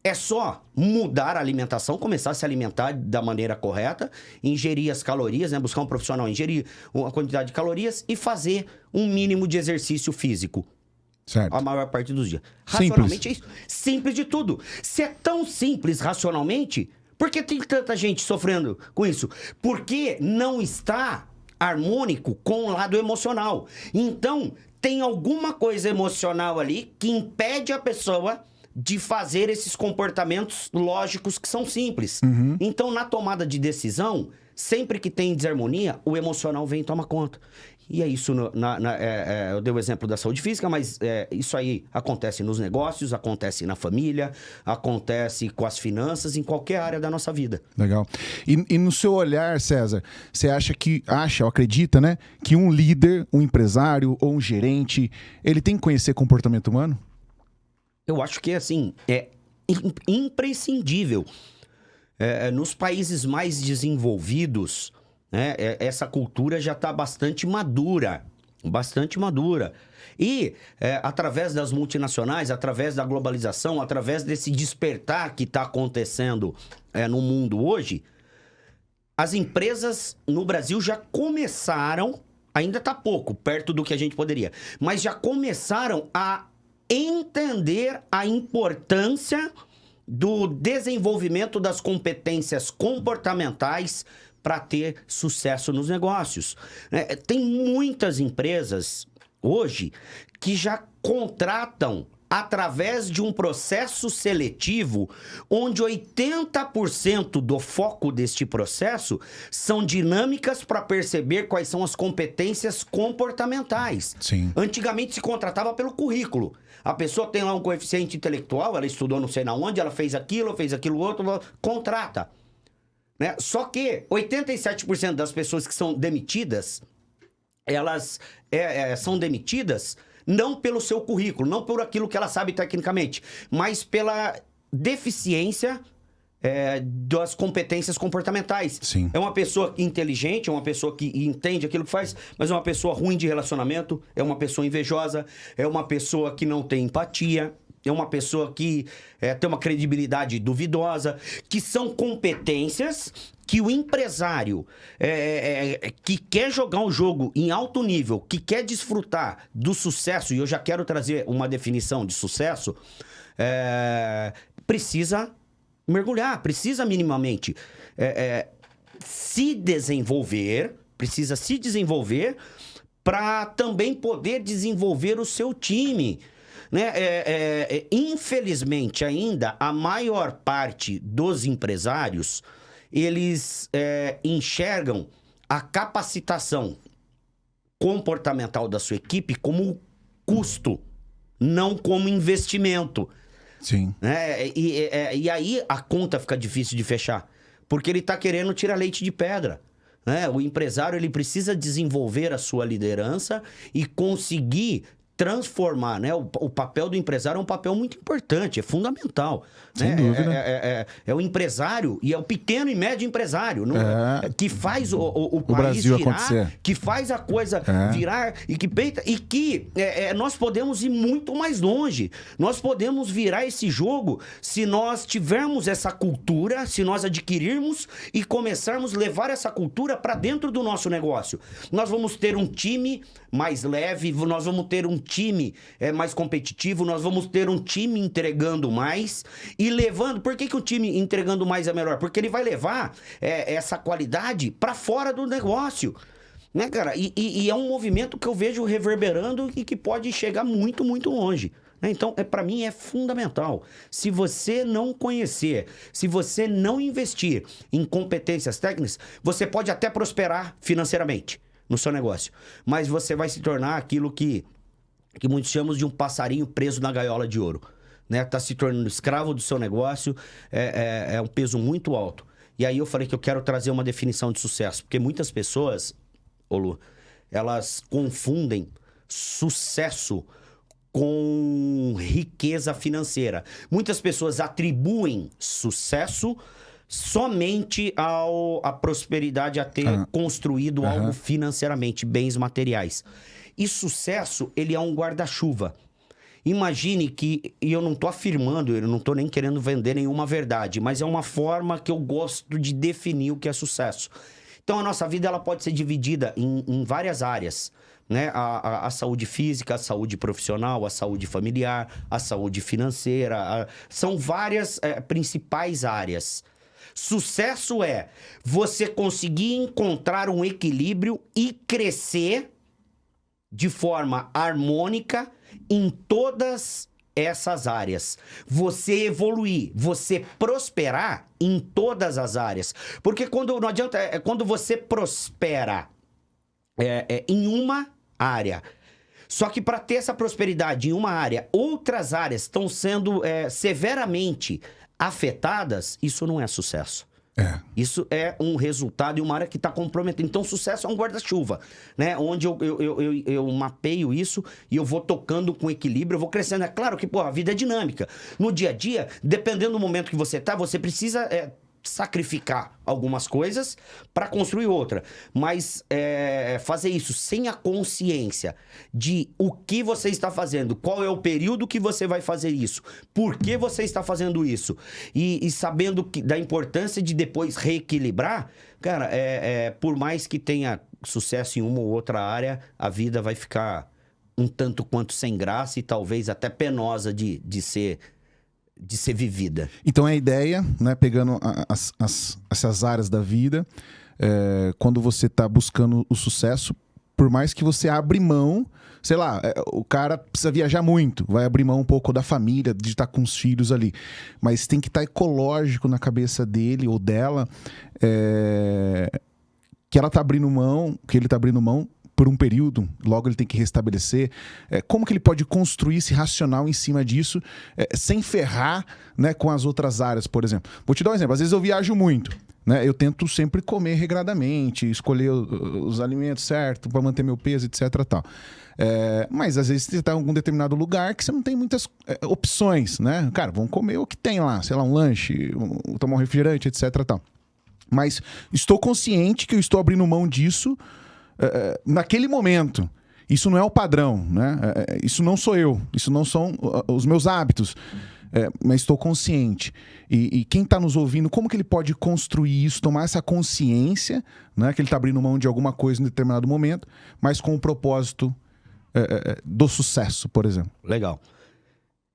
É só mudar a alimentação, começar a se alimentar da maneira correta, ingerir as calorias, né? Buscar um profissional, ingerir uma quantidade de calorias e fazer um mínimo de exercício físico.
Certo.
A maior parte dos dias. Racionalmente é isso. Simples de tudo. Se é tão simples racionalmente, por que tem tanta gente sofrendo com isso? Porque não está harmônico com o lado emocional. Então, tem alguma coisa emocional ali que impede a pessoa de fazer esses comportamentos lógicos que são simples. Então, na tomada de decisão, sempre que tem desarmonia, o emocional vem e toma conta. E é isso, eu dei o exemplo da saúde física, mas isso aí acontece nos negócios, acontece na família, acontece com as finanças, em qualquer área da nossa vida.
Legal. E no seu olhar, César, você acha ou acredita, né, que um líder, um empresário ou um gerente, ele tem que conhecer comportamento humano?
Eu acho que, assim, é imprescindível. Nos países mais desenvolvidos, né, essa cultura já está bastante madura. E, através das multinacionais, através da globalização, através desse despertar que está acontecendo no mundo hoje, as empresas no Brasil já começaram, ainda está pouco, perto do que a gente poderia, mas já começaram a entender a importância do desenvolvimento das competências comportamentais para ter sucesso nos negócios. Tem muitas empresas hoje que já contratam através de um processo seletivo, onde 80% do foco deste processo são dinâmicas para perceber quais são as competências comportamentais.
Sim.
Antigamente se contratava pelo currículo. A pessoa tem lá um coeficiente intelectual, ela estudou não sei na onde, ela fez aquilo outro, contrata. Né? Só que 87% das pessoas que são demitidas, elas são demitidas não pelo seu currículo, não por aquilo que ela sabe tecnicamente, mas pela deficiência das competências comportamentais.
Sim.
É uma pessoa inteligente, é uma pessoa que entende aquilo que faz, mas é uma pessoa ruim de relacionamento, é uma pessoa invejosa, é uma pessoa que não tem empatia, é uma pessoa que tem uma credibilidade duvidosa, que são competências que o empresário que quer jogar um jogo em alto nível, que quer desfrutar do sucesso, e eu já quero trazer uma definição de sucesso, precisa mergulhar, precisa minimamente se desenvolver, para também poder desenvolver o seu time. Né? Infelizmente, ainda, a maior parte dos empresários, eles enxergam a capacitação comportamental da sua equipe como custo, não como investimento.
Sim.
E aí a conta fica difícil de fechar, porque ele está querendo tirar leite de pedra. O empresário ele precisa desenvolver a sua liderança e conseguir transformar, né? O papel do empresário é um papel muito importante, é fundamental.
Sem dúvida.
É o empresário e é o pequeno e médio empresário que faz o país
Brasil
virar,
acontecer.
que faz a coisa virar e que nós podemos ir muito mais longe. Nós podemos virar esse jogo se nós tivermos essa cultura, se nós adquirirmos e começarmos a levar essa cultura para dentro do nosso negócio. Nós vamos ter um time mais leve, nós vamos ter um time mais competitivo, nós vamos ter um time entregando mais e levando... Por que o time entregando mais é melhor? Porque ele vai levar essa qualidade para fora do negócio. Né, cara? E é um movimento que eu vejo reverberando e que pode chegar muito, muito longe. Então, para mim, é fundamental. Se você não conhecer, se você não investir em competências técnicas, você pode até prosperar financeiramente no seu negócio, mas você vai se tornar aquilo que muitos chamam de um passarinho preso na gaiola de ouro. Né? Tá se tornando escravo do seu negócio, é um peso muito alto. E aí eu falei que eu quero trazer uma definição de sucesso, porque muitas pessoas, Lu, elas confundem sucesso com riqueza financeira. Muitas pessoas atribuem sucesso somente à prosperidade, a ter construído algo financeiramente, bens materiais. E sucesso, ele é um guarda-chuva. Imagine que, e eu não estou afirmando, eu não estou nem querendo vender nenhuma verdade, mas é uma forma que eu gosto de definir o que é sucesso. Então, a nossa vida ela pode ser dividida em várias áreas. Né? A saúde física, a saúde profissional, a saúde familiar, a saúde financeira. São várias principais áreas. Sucesso é você conseguir encontrar um equilíbrio e crescer de forma harmônica em todas essas áreas. Você evoluir, você prosperar em todas as áreas. Porque quando não adianta, quando você prospera em uma área, só que para ter essa prosperidade em uma área, outras áreas estão sendo severamente afetadas, isso não é sucesso. Isso é um resultado de uma área que está comprometida. Então, sucesso é um guarda-chuva, né? Onde eu mapeio isso e eu vou tocando com equilíbrio, eu vou crescendo. É claro que a vida é dinâmica. No dia a dia, dependendo do momento que você está, você precisa sacrificar algumas coisas para construir outra. Mas fazer isso sem a consciência de o que você está fazendo, qual é o período que você vai fazer isso, por que você está fazendo isso, e sabendo da importância de depois reequilibrar, cara, por mais que tenha sucesso em uma ou outra área, a vida vai ficar um tanto quanto sem graça e talvez até penosa de ser vivida.
Então a ideia, né, pegando essas áreas da vida, quando você está buscando o sucesso, por mais que você abra mão, sei lá, o cara precisa viajar muito, vai abrir mão um pouco da família, de estar com os filhos ali, mas tem que estar ecológico na cabeça dele ou dela, que ela está abrindo mão, que ele está abrindo mão por um período, logo ele tem que restabelecer. Como que ele pode construir esse racional em cima disso, sem ferrar, né, com as outras áreas, por exemplo? Vou te dar um exemplo. Às vezes eu viajo muito, né? Eu tento sempre comer regradamente, escolher os alimentos certos para manter meu peso, etc. Tal. Mas às vezes você está em algum determinado lugar que você não tem muitas opções, né? Cara, vamos comer o que tem lá, sei lá, um lanche, tomar um refrigerante, etc. Tal. Mas estou consciente que eu estou abrindo mão disso naquele momento. isso não é o padrão, né? Isso não sou eu, isso não são os meus hábitos. Mas estou consciente. E quem está nos ouvindo, como que ele pode construir isso, tomar essa consciência, né, que ele está abrindo mão de alguma coisa em determinado momento, mas com o propósito do sucesso, por exemplo?
Legal.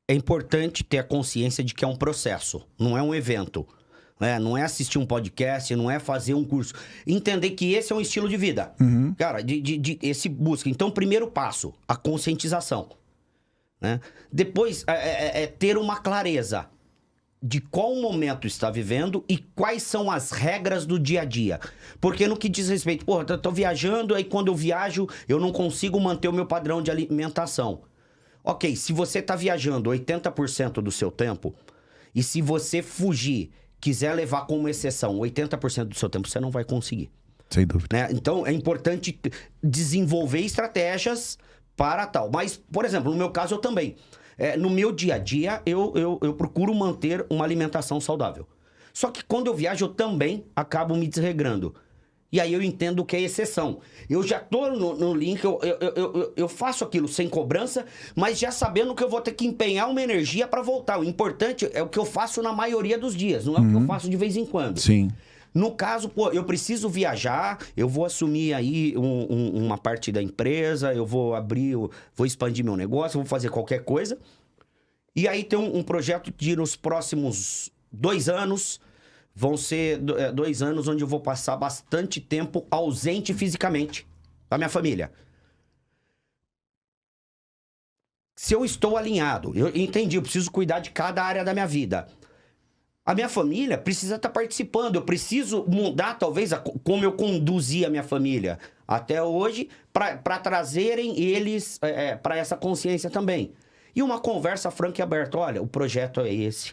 É importante ter a consciência de que é um processo, não é um evento. Não é assistir um podcast, não é fazer um curso. Entender que esse é um estilo de vida. Cara, esse busca. Então, primeiro passo, a conscientização. Né? Depois, ter uma clareza de qual momento está vivendo e quais são as regras do dia a dia. Porque no que diz respeito, eu tô viajando, aí quando eu viajo, eu não consigo manter o meu padrão de alimentação. Ok, se você tá viajando 80% do seu tempo, e se você fugir, quiser levar como exceção 80% do seu tempo, você não vai conseguir.
Sem dúvida.
Né? Então, é importante desenvolver estratégias para tal. Mas, por exemplo, no meu caso, eu também. No meu dia a dia, eu procuro manter uma alimentação saudável. Só que quando eu viajo, eu também acabo me desregrando. E aí eu entendo que é exceção. Eu já tô no link, eu faço aquilo sem cobrança, mas já sabendo que eu vou ter que empenhar uma energia para voltar. O importante é o que eu faço na maioria dos dias, não é o que eu faço de vez em quando.
Sim.
No caso, eu preciso viajar, eu vou assumir aí uma parte da empresa, eu vou vou expandir meu negócio, vou fazer qualquer coisa. E aí tem um projeto de nos próximos 2 anos, vão ser 2 anos onde eu vou passar bastante tempo ausente fisicamente da minha família. Se eu estou alinhado, eu entendi, eu preciso cuidar de cada área da minha vida. A minha família precisa estar participando. Eu preciso mudar, talvez, como eu conduzi a minha família até hoje, para trazerem eles para essa consciência também. E uma conversa franca e aberta. Olha, o projeto é esse.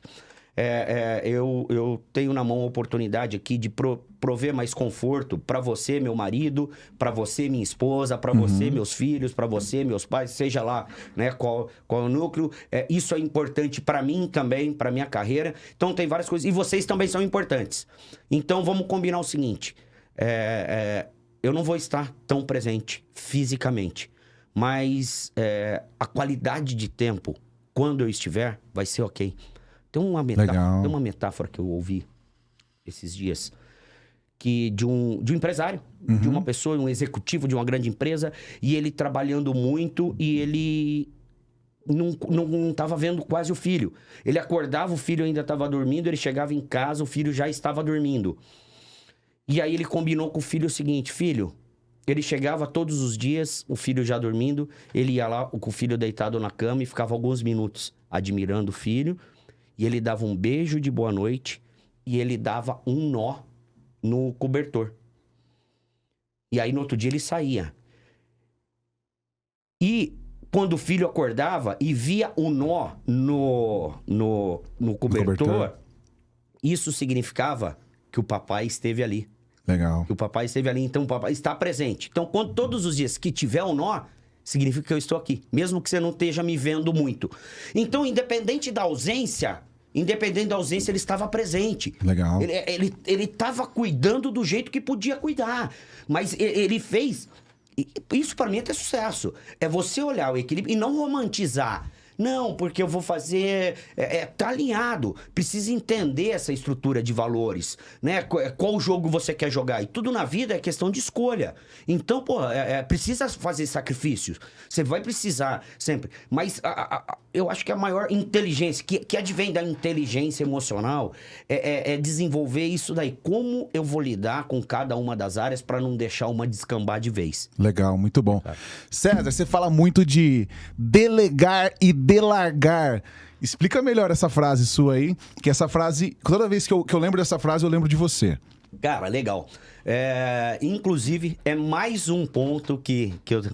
Eu tenho na mão a oportunidade aqui de prover mais conforto para você, meu marido, para você, minha esposa, para você, meus filhos, para você, meus pais, seja lá, né, qual é o núcleo. Isso é importante para mim também, para minha carreira. Então tem várias coisas. E vocês também são importantes. Então vamos combinar o seguinte. Eu não vou estar tão presente fisicamente, mas a qualidade de tempo, quando eu estiver, vai ser ok. Tem uma metáfora que eu ouvi esses dias, que de um empresário, de uma pessoa, um executivo de uma grande empresa, e ele trabalhando muito e ele não estava vendo quase o filho. Ele acordava, o filho ainda estava dormindo, ele chegava em casa, o filho já estava dormindo. E aí ele combinou com o filho o seguinte: filho, ele chegava todos os dias, o filho já dormindo, ele ia lá com o filho deitado na cama e ficava alguns minutos admirando o filho. E ele dava um beijo de boa noite e ele dava um nó no cobertor. E aí, no outro dia, ele saía. E quando o filho acordava e via o nó no cobertor, isso significava que o papai esteve ali.
Legal.
Que o papai esteve ali, então o papai está presente. Então, quando todos os dias que tiver o nó, significa que eu estou aqui, mesmo que você não esteja me vendo muito. Então, independente da ausência, ele estava presente.
Legal.
Ele estava cuidando do jeito que podia cuidar. Mas ele fez... Isso para mim é ter sucesso. É você olhar o equilíbrio e não romantizar. Não, porque eu vou fazer... tá alinhado. Precisa entender essa estrutura de valores, né? Qual jogo você quer jogar. E tudo na vida é questão de escolha. Então, precisa fazer sacrifícios. Você vai precisar sempre. Mas eu acho que a maior inteligência, que advém da inteligência emocional, é desenvolver isso daí. Como eu vou lidar com cada uma das áreas para não deixar uma descambar de vez.
Legal, muito bom. César, você fala muito de delegar e delargar. Explica melhor essa frase sua aí, que essa frase, toda vez que eu lembro dessa frase, eu lembro de você.
Cara, legal. Inclusive, é mais um ponto que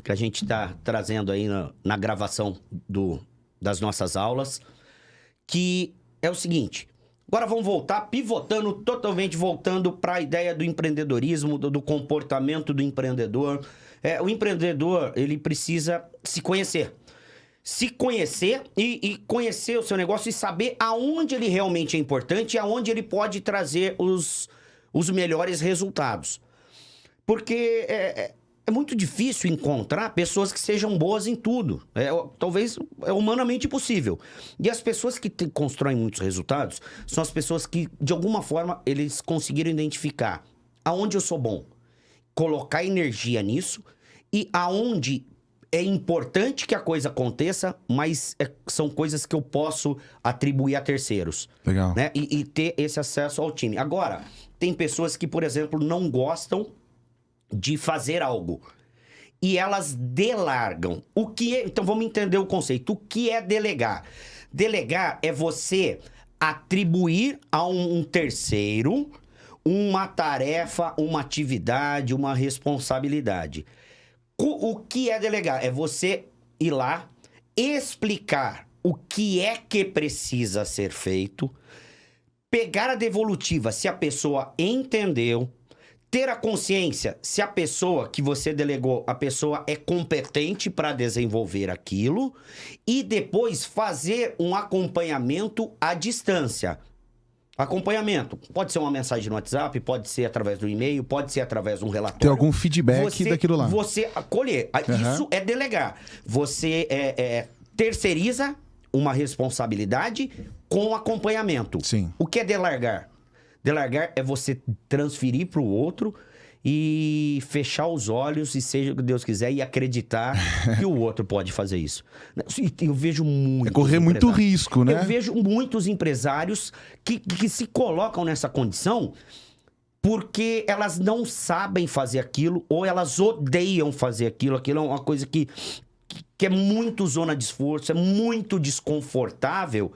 a gente está trazendo aí na gravação das nossas aulas, que é o seguinte. Agora vamos voltar, totalmente voltando para a ideia do empreendedorismo, do comportamento do empreendedor. O empreendedor, ele precisa se conhecer. Se conhecer e conhecer o seu negócio e saber aonde ele realmente é importante e aonde ele pode trazer os melhores resultados. Porque é muito difícil encontrar pessoas que sejam boas em tudo. Talvez é humanamente impossível. E as pessoas que constroem muitos resultados são as pessoas que, de alguma forma, eles conseguiram identificar aonde eu sou bom, colocar energia nisso e aonde é importante que a coisa aconteça, mas são coisas que eu posso atribuir a terceiros.
Legal.
Né? E ter esse acesso ao time. Agora, tem pessoas que, por exemplo, não gostam de fazer algo. E elas delargam. Então vamos entender o conceito. O que é delegar? Delegar é você atribuir a um terceiro uma tarefa, uma atividade, uma responsabilidade. O que é delegar? É você ir lá, explicar o que é que precisa ser feito, pegar a devolutiva se a pessoa entendeu, ter a consciência se a pessoa que você delegou, a pessoa é competente para desenvolver aquilo e depois fazer um acompanhamento à distância. Acompanhamento. Pode ser uma mensagem no WhatsApp, pode ser através do e-mail, pode ser através de um relatório.
Tem algum feedback daquilo lá.
Você acolher. Isso é delegar. Você terceiriza uma responsabilidade com acompanhamento.
Sim.
O que é delargar? Delargar é você transferir para o outro e fechar os olhos, e seja o que Deus quiser, e acreditar que o outro pode fazer isso. Eu vejo muito.
É correr muito risco, né?
Eu vejo muitos empresários que se colocam nessa condição porque elas não sabem fazer aquilo ou elas odeiam fazer aquilo. Aquilo é uma coisa que é muito zona de esforço, é muito desconfortável.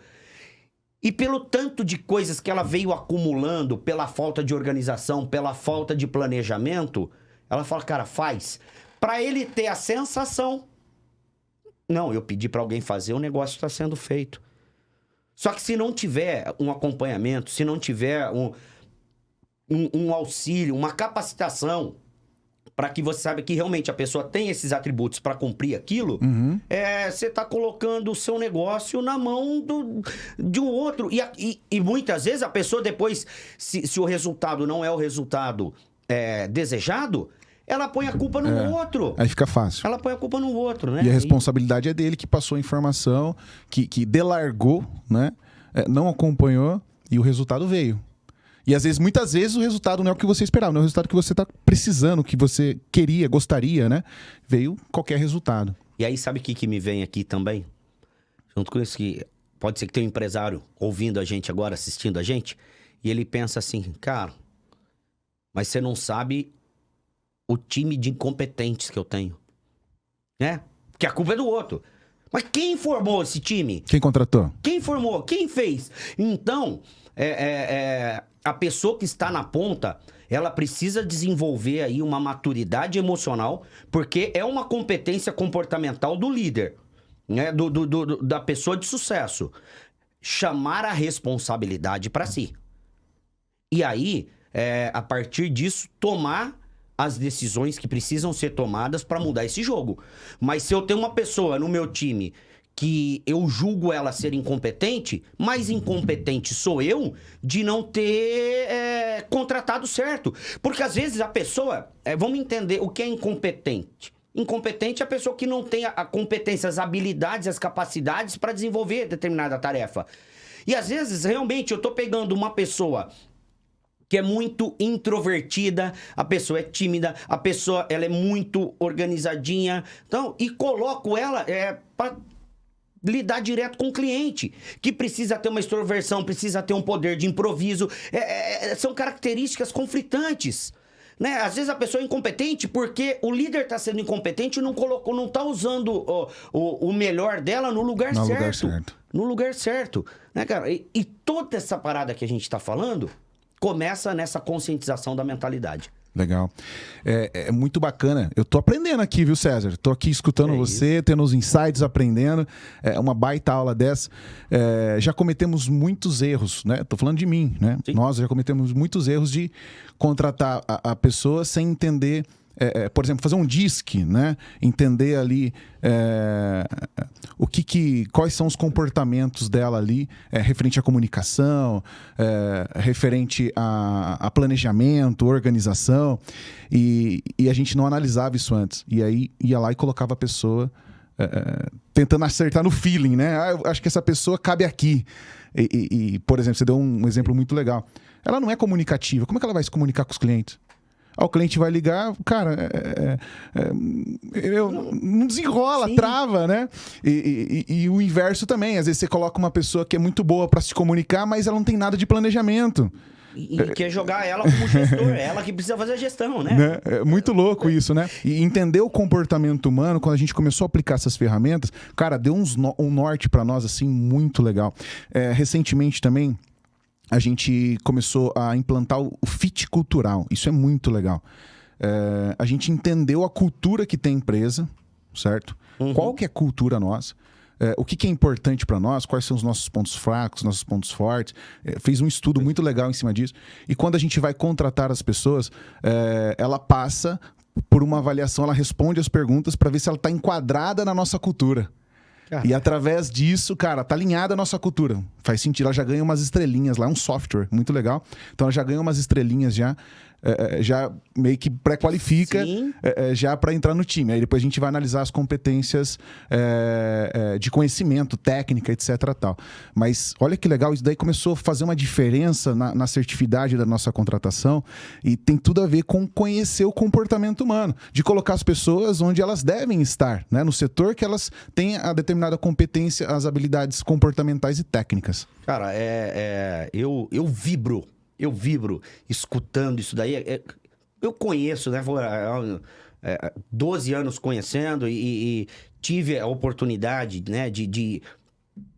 E pelo tanto de coisas que ela veio acumulando, pela falta de organização, pela falta de planejamento, ela fala, cara, faz. Para ele ter a sensação, não, eu pedi para alguém fazer, o negócio está sendo feito. Só que se não tiver um acompanhamento, se não tiver um auxílio, uma capacitação, para que você saiba que realmente a pessoa tem esses atributos para cumprir aquilo, você está colocando o seu negócio na mão de um outro. E muitas vezes a pessoa depois, se o resultado não é o resultado desejado, ela põe a culpa no outro.
Aí fica fácil.
Ela põe a culpa no outro, né?
E a responsabilidade é dele, que passou a informação, que delargou, né? Não acompanhou e o resultado veio. E às vezes, muitas vezes, o resultado não é o que você esperava, não é o resultado que você está precisando, que você queria, gostaria, né? Veio qualquer resultado.
E aí, sabe o que me vem aqui também? Junto com isso, que pode ser que tenha um empresário ouvindo a gente agora, assistindo a gente, e ele pensa assim, cara, mas você não sabe o time de incompetentes que eu tenho, né? Porque a culpa é do outro. Mas quem formou esse time?
Quem contratou?
Quem formou? Quem fez? Então, a pessoa que está na ponta, ela precisa desenvolver aí uma maturidade emocional, porque é uma competência comportamental do líder, né? Da pessoa de sucesso. Chamar a responsabilidade para si. E aí, a partir disso, tomar as decisões que precisam ser tomadas para mudar esse jogo. Mas se eu tenho uma pessoa no meu time que eu julgo ela ser incompetente, mais incompetente sou eu de não ter contratado certo. Porque às vezes a pessoa... vamos entender o que é incompetente. Incompetente é a pessoa que não tem a competência, as habilidades, as capacidades para desenvolver determinada tarefa. E às vezes, realmente, eu tô pegando uma pessoa que é muito introvertida, a pessoa é tímida, a pessoa ela é muito organizadinha, então, e coloco ela para lidar direto com o cliente, que precisa ter uma extroversão, precisa ter um poder de improviso, são características conflitantes, né? Às vezes a pessoa é incompetente porque o líder está sendo incompetente e não está usando o melhor dela no lugar certo. No lugar certo, né, cara? E toda essa parada que a gente está falando começa nessa conscientização da mentalidade.
Legal. É muito bacana. Eu tô aprendendo aqui, viu, César? Tô aqui escutando você, tendo os insights, aprendendo. É uma baita aula dessa. Já cometemos muitos erros, né? Tô falando de mim, né? Sim. Nós já cometemos muitos erros de contratar a pessoa sem entender por exemplo, fazer um DISC, né? Entender ali quais são os comportamentos dela ali, referente à comunicação, referente a planejamento, organização, e a gente não analisava isso antes. E aí ia lá e colocava a pessoa tentando acertar no feeling, né? Eu acho que essa pessoa cabe aqui. Por exemplo, você deu um exemplo muito legal. Ela não é comunicativa. Como é que ela vai se comunicar com os clientes? O cliente vai ligar, cara, não desenrola, sim, trava, né? E o inverso também. Às vezes você coloca uma pessoa que é muito boa para se comunicar, mas ela não tem nada de planejamento.
E quer jogar ela como gestor, ela que precisa fazer a gestão, né?
É muito louco isso, né? E entender o comportamento humano, quando a gente começou a aplicar essas ferramentas, cara, deu um norte para nós, assim, muito legal. Recentemente também, a gente começou a implantar o fit cultural. Isso é muito legal. A gente entendeu a cultura que tem a empresa, certo? Uhum. Qual que é a cultura nossa? O que é importante para nós? Quais são os nossos pontos fracos, nossos pontos fortes? Fez um estudo muito legal em cima disso. E quando a gente vai contratar as pessoas, ela passa por uma avaliação, ela responde as perguntas para ver se ela está enquadrada na nossa cultura. E através disso, cara, tá alinhada a nossa cultura. Faz sentido, ela já ganha umas estrelinhas lá, um software muito legal. Então ela já ganha umas estrelinhas já meio que pré-qualifica já para entrar no time. Aí depois a gente vai analisar as competências de conhecimento, técnica, etc. Tal. Mas olha que legal, isso daí começou a fazer uma diferença na assertividade da nossa contratação e tem tudo a ver com conhecer o comportamento humano, de colocar as pessoas onde elas devem estar, né? No setor que elas têm a determinada competência, as habilidades comportamentais e técnicas.
Cara, eu vibro escutando isso daí. Eu conheço, né? 12 anos conhecendo e tive a oportunidade, né, de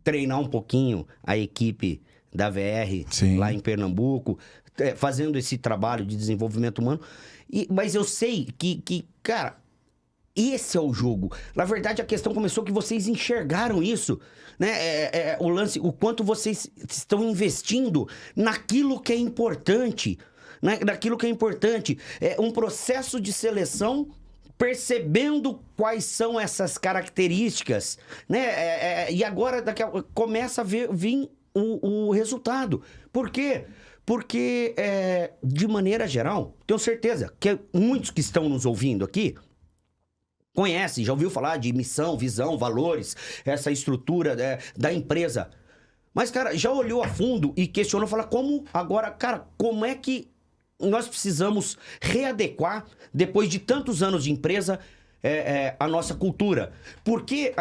treinar um pouquinho a equipe da VR, sim, lá em Pernambuco, fazendo esse trabalho de desenvolvimento humano. Mas eu sei que, cara, esse é o jogo. Na verdade, a questão começou que vocês enxergaram isso, né? O lance, o quanto vocês estão investindo naquilo que é importante, né? Naquilo que é importante. É um processo de seleção, percebendo quais são essas características, né? E agora começa a vir o resultado. Por quê? Porque, de maneira geral, tenho certeza que muitos que estão nos ouvindo aqui conhece, já ouviu falar de missão, visão, valores, essa estrutura da empresa. Mas, cara, já olhou a fundo e questionou, fala, como é que nós precisamos readequar, depois de tantos anos de empresa, a nossa cultura? Porque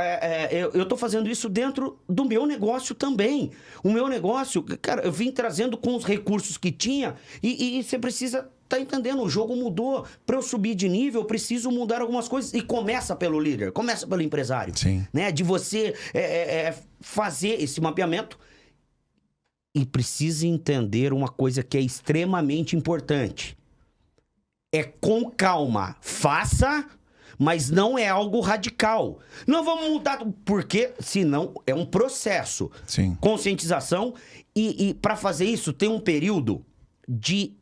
eu tô fazendo isso dentro do meu negócio também. O meu negócio, cara, eu vim trazendo com os recursos que tinha e você precisa... Tá entendendo? O jogo mudou. Para eu subir de nível, eu preciso mudar algumas coisas. E começa pelo líder, começa pelo empresário.
Sim.
Né? De você fazer esse mapeamento. E precisa entender uma coisa que é extremamente importante. É com calma. Faça, mas não é algo radical. Não vamos mudar, porque senão é um processo.
Sim.
Conscientização. E para fazer isso, tem um período de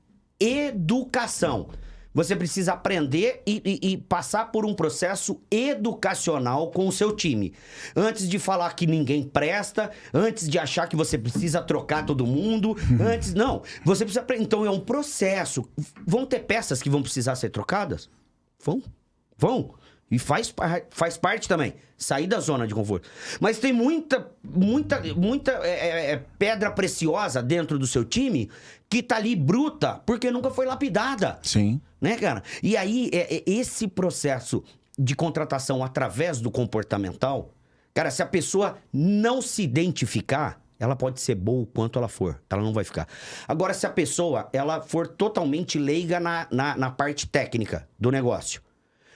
educação. Você precisa aprender e passar por um processo educacional com o seu time. Antes de falar que ninguém presta, antes de achar que você precisa trocar todo mundo, não. Você precisa aprender. Então é um processo. Vão ter peças que vão precisar ser trocadas? Vão. E faz parte também. Sair da zona de conforto. Mas tem muita pedra preciosa dentro do seu time que tá ali bruta porque nunca foi lapidada.
Sim.
Né, cara? E aí, esse processo de contratação através do comportamental, cara, se a pessoa não se identificar, ela pode ser boa o quanto ela for. Ela não vai ficar. Agora, se a pessoa ela for totalmente leiga na parte técnica do negócio,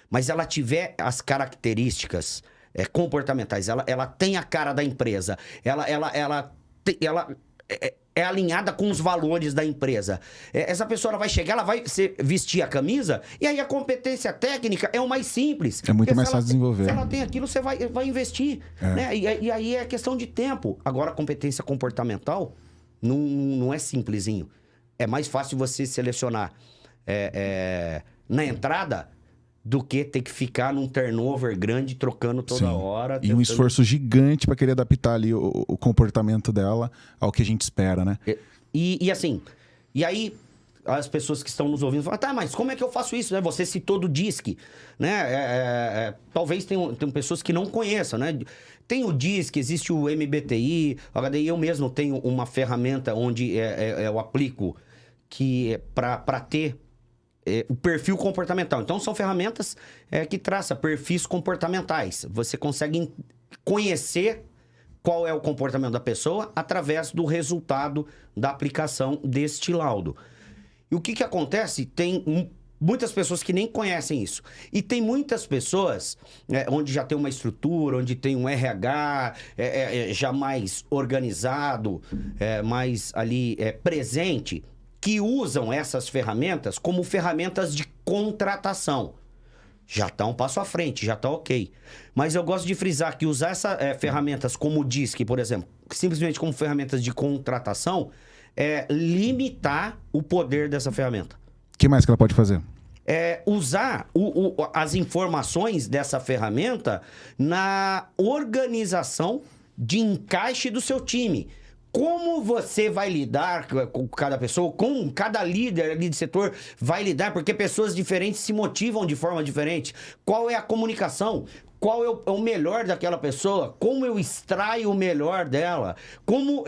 mas ela tiver as características comportamentais, ela tem a cara da empresa, ela é alinhada com os valores da empresa. Essa pessoa ela vai chegar, ela vai vestir a camisa, e aí a competência técnica é o mais simples.
É muito mais fácil desenvolver.
Se ela tem aquilo, você vai investir. Né? E aí é questão de tempo. Agora, a competência comportamental não é simplesinho. É mais fácil você selecionar na entrada do que ter que ficar num turnover grande, trocando toda hora.
E um esforço gigante para querer adaptar ali o comportamento dela ao que a gente espera, né?
E assim, e aí as pessoas que estão nos ouvindo falam, tá, mas como é que eu faço isso, né? Você citou do DISC, né? Talvez tenham pessoas que não conheçam, né? Tem o DISC, existe o MBTI, HDI, eu mesmo tenho uma ferramenta onde eu aplico que para ter o perfil comportamental. Então, são ferramentas que traçam perfis comportamentais. Você consegue conhecer qual é o comportamento da pessoa através do resultado da aplicação deste laudo. E o que acontece? Tem muitas pessoas que nem conhecem isso. E tem muitas pessoas onde já tem uma estrutura, onde tem um RH já mais organizado, mais ali presente, que usam essas ferramentas como ferramentas de contratação. Já está um passo à frente, já está ok. Mas eu gosto de frisar que usar essas ferramentas como o DISC, por exemplo, simplesmente como ferramentas de contratação, é limitar o poder dessa ferramenta.
O que mais que ela pode fazer?
Usar as informações dessa ferramenta na organização de encaixe do seu time. Como você vai lidar com cada pessoa, com cada líder ali de setor vai lidar, porque pessoas diferentes se motivam de forma diferente. Qual é a comunicação? Qual é o melhor daquela pessoa? Como eu extraio o melhor dela? Como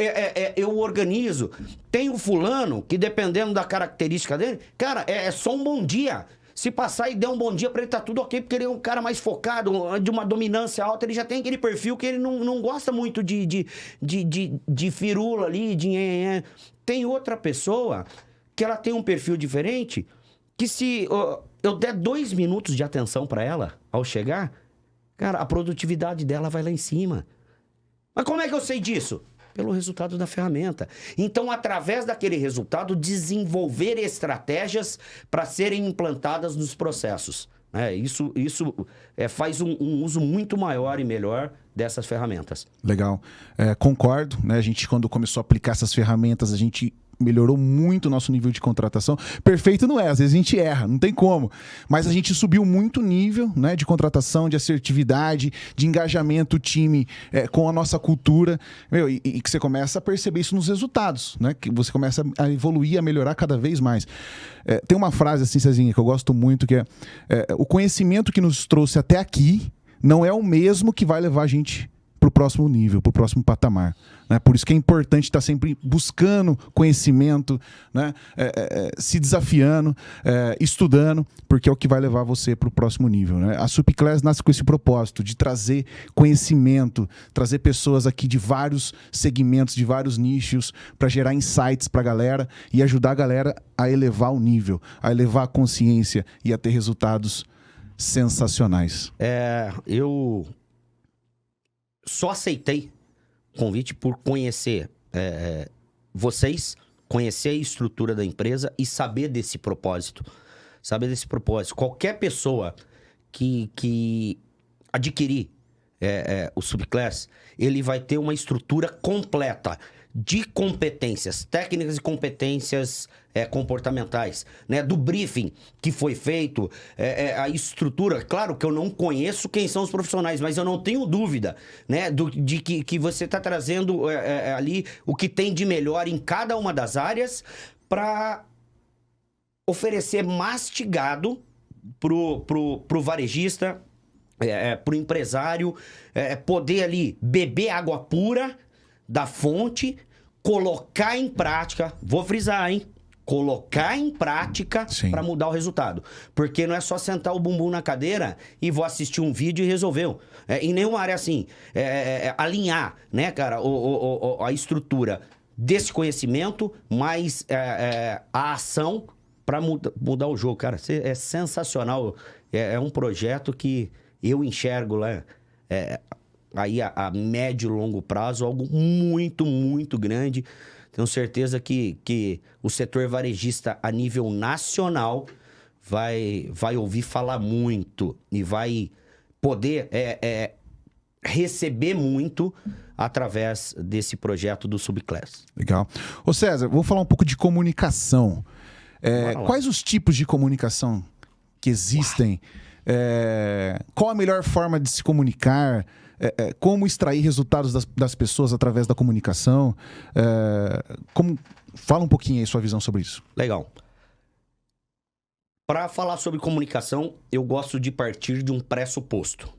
eu organizo? Tem o fulano que, dependendo da característica dele, cara, é só um bom dia. Se passar e der um bom dia pra ele, tá tudo ok, porque ele é um cara mais focado, de uma dominância alta, ele já tem aquele perfil que ele não gosta muito de firula ali, de... Tem outra pessoa que ela tem um perfil diferente, que se eu der 2 minutos de atenção pra ela, ao chegar, cara, a produtividade dela vai lá em cima. Mas como é que eu sei disso? Pelo resultado da ferramenta. Então, através daquele resultado, desenvolver estratégias para serem implantadas nos processos. Isso faz um uso muito maior e melhor dessas ferramentas.
Legal. Concordo, né? A gente, quando começou a aplicar essas ferramentas, a gente melhorou muito o nosso nível de contratação. Perfeito não é, às vezes a gente erra, não tem como. Mas a gente subiu muito o nível, né, de contratação, de assertividade, de engajamento, time com a nossa cultura. E que você começa a perceber isso nos resultados, né? Que você começa a evoluir, a melhorar cada vez mais. Tem uma frase assim, Cezinha, que eu gosto muito, que o conhecimento que nos trouxe até aqui não é o mesmo que vai levar a gente para o próximo nível, para o próximo patamar. Né? Por isso que é importante estar sempre buscando conhecimento, né? Se desafiando, estudando, porque é o que vai levar você para o próximo nível. Né? A Supiclass nasce com esse propósito de trazer conhecimento, trazer pessoas aqui de vários segmentos, de vários nichos, para gerar insights para a galera e ajudar a galera a elevar o nível, a elevar a consciência e a ter resultados sensacionais.
Eu só aceitei o convite por conhecer vocês, conhecer a estrutura da empresa e saber desse propósito. Saber desse propósito. Qualquer pessoa que adquirir o Supiclass, ele vai ter uma estrutura completa de competências técnicas e competências comportamentais, né? Do briefing que foi feito, a estrutura. Claro que eu não conheço quem são os profissionais, mas eu não tenho dúvida, né? De que você está trazendo ali o que tem de melhor em cada uma das áreas para oferecer mastigado pro varejista, pro empresário, poder ali beber água pura da fonte, colocar em prática, vou frisar, hein? Colocar em prática para mudar o resultado. Porque não é só sentar o bumbum na cadeira e vou assistir um vídeo e resolveu. Em nenhuma área assim. Alinhar, né, cara, a estrutura desse conhecimento, mais a ação para mudar o jogo. Cara, é sensacional. É um projeto que eu enxergo lá. Aí a médio e longo prazo, algo muito, muito grande. Tenho certeza que o setor varejista a nível nacional vai ouvir falar muito e vai poder receber muito através desse projeto do Supiclass.
Legal. Ô César, vou falar um pouco de comunicação. Quais os tipos de comunicação que existem Qual a melhor forma de se comunicar? Como extrair resultados das pessoas através da comunicação? Fala um pouquinho aí sua visão sobre isso.
Legal. Para falar sobre comunicação, eu gosto de partir de um pressuposto.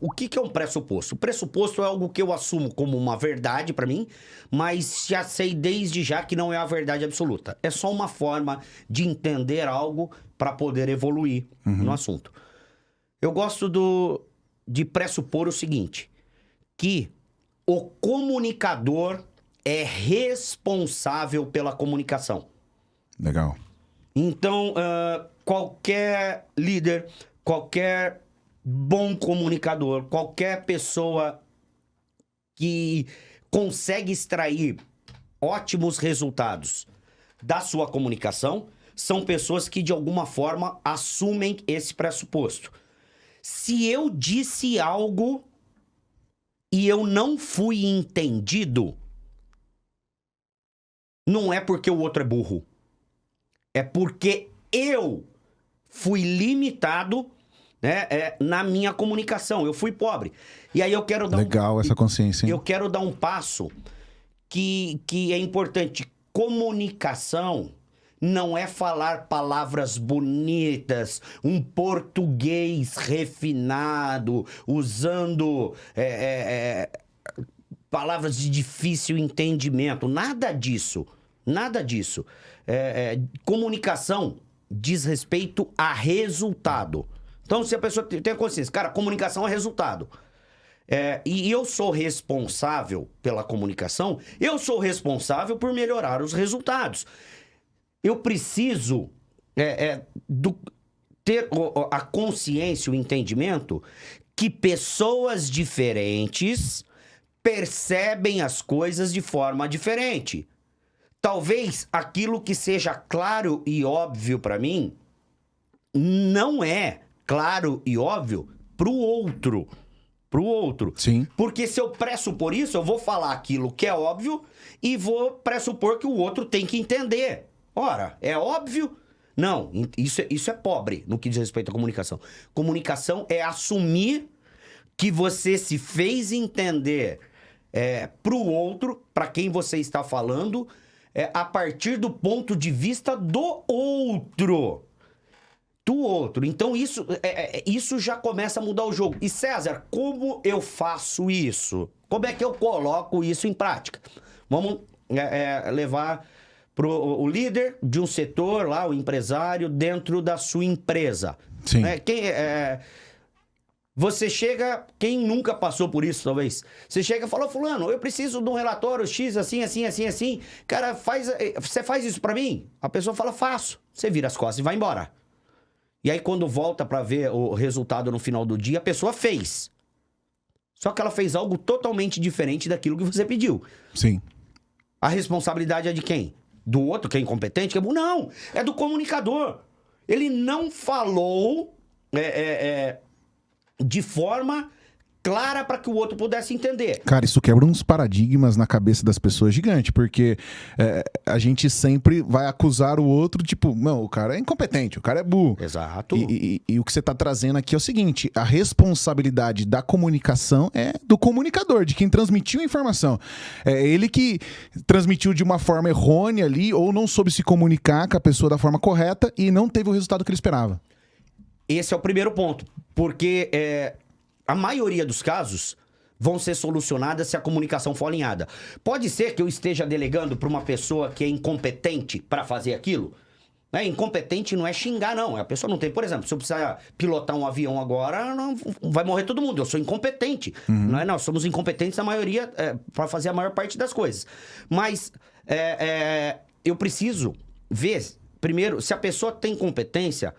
O que é um pressuposto? O pressuposto é algo que eu assumo como uma verdade para mim, mas já sei desde já que não é a verdade absoluta. É só uma forma de entender algo para poder evoluir no assunto. Eu gosto de pressupor o seguinte, que o comunicador é responsável pela comunicação.
Legal.
Então, qualquer líder, qualquer bom comunicador, qualquer pessoa que consegue extrair ótimos resultados da sua comunicação, são pessoas que, de alguma forma, assumem esse pressuposto. Se eu disse algo e eu não fui entendido, não é porque o outro é burro. É porque eu fui limitado, né, na minha comunicação. Eu fui pobre. E aí eu quero dar
Legal essa consciência, hein?
Eu quero dar um passo que é importante. Comunicação não é falar palavras bonitas, um português refinado, usando palavras de difícil entendimento. Nada disso. Nada disso. Comunicação diz respeito a resultado. Então, se a pessoa tem a consciência, cara, comunicação é resultado. E eu sou responsável pela comunicação, eu sou responsável por melhorar os resultados. Eu preciso ter a consciência, o entendimento que pessoas diferentes percebem as coisas de forma diferente. Talvez aquilo que seja claro e óbvio para mim não é claro e óbvio pro outro. Pro outro.
Sim.
Porque se eu pressupor isso, eu vou falar aquilo que é óbvio e vou pressupor que o outro tem que entender. Ora, é óbvio? Não, isso é pobre no que diz respeito à comunicação. Comunicação é assumir que você se fez entender pro outro, para quem você está falando, a partir do ponto de vista do outro. Do outro. Então, isso já começa a mudar o jogo. E, César, como eu faço isso? Como é que eu coloco isso em prática? Vamos levar o líder de um setor, lá, o empresário, dentro da sua empresa.
Sim.
Você chega, quem nunca passou por isso, talvez? Você chega e fala, fulano, eu preciso de um relatório X, assim, assim, assim, assim. Cara, você faz isso pra mim? A pessoa fala, faço. Você vira as costas e vai embora. E aí, quando volta pra ver o resultado no final do dia, a pessoa fez. Só que ela fez algo totalmente diferente daquilo que você pediu.
Sim.
A responsabilidade é de quem? Do outro, que é incompetente? Não, é do comunicador. Ele não falou de forma clara para que o outro pudesse entender.
Cara, isso quebra uns paradigmas na cabeça das pessoas gigante, porque a gente sempre vai acusar o outro, tipo, não, o cara é incompetente, o cara é burro.
Exato.
E o que você tá trazendo aqui é o seguinte, a responsabilidade da comunicação é do comunicador, de quem transmitiu a informação. É ele que transmitiu de uma forma errônea ali, ou não soube se comunicar com a pessoa da forma correta e não teve o resultado que ele esperava.
Esse é o primeiro ponto, porque a maioria dos casos vão ser solucionadas se a comunicação for alinhada. Pode ser que eu esteja delegando para uma pessoa que é incompetente para fazer aquilo. Incompetente não é xingar, não. A pessoa não tem... Por exemplo, se eu precisar pilotar um avião agora, não, vai morrer todo mundo. Eu sou incompetente. Não, nós somos incompetentes na maioria para fazer a maior parte das coisas. Mas eu preciso ver, primeiro, se a pessoa tem competência,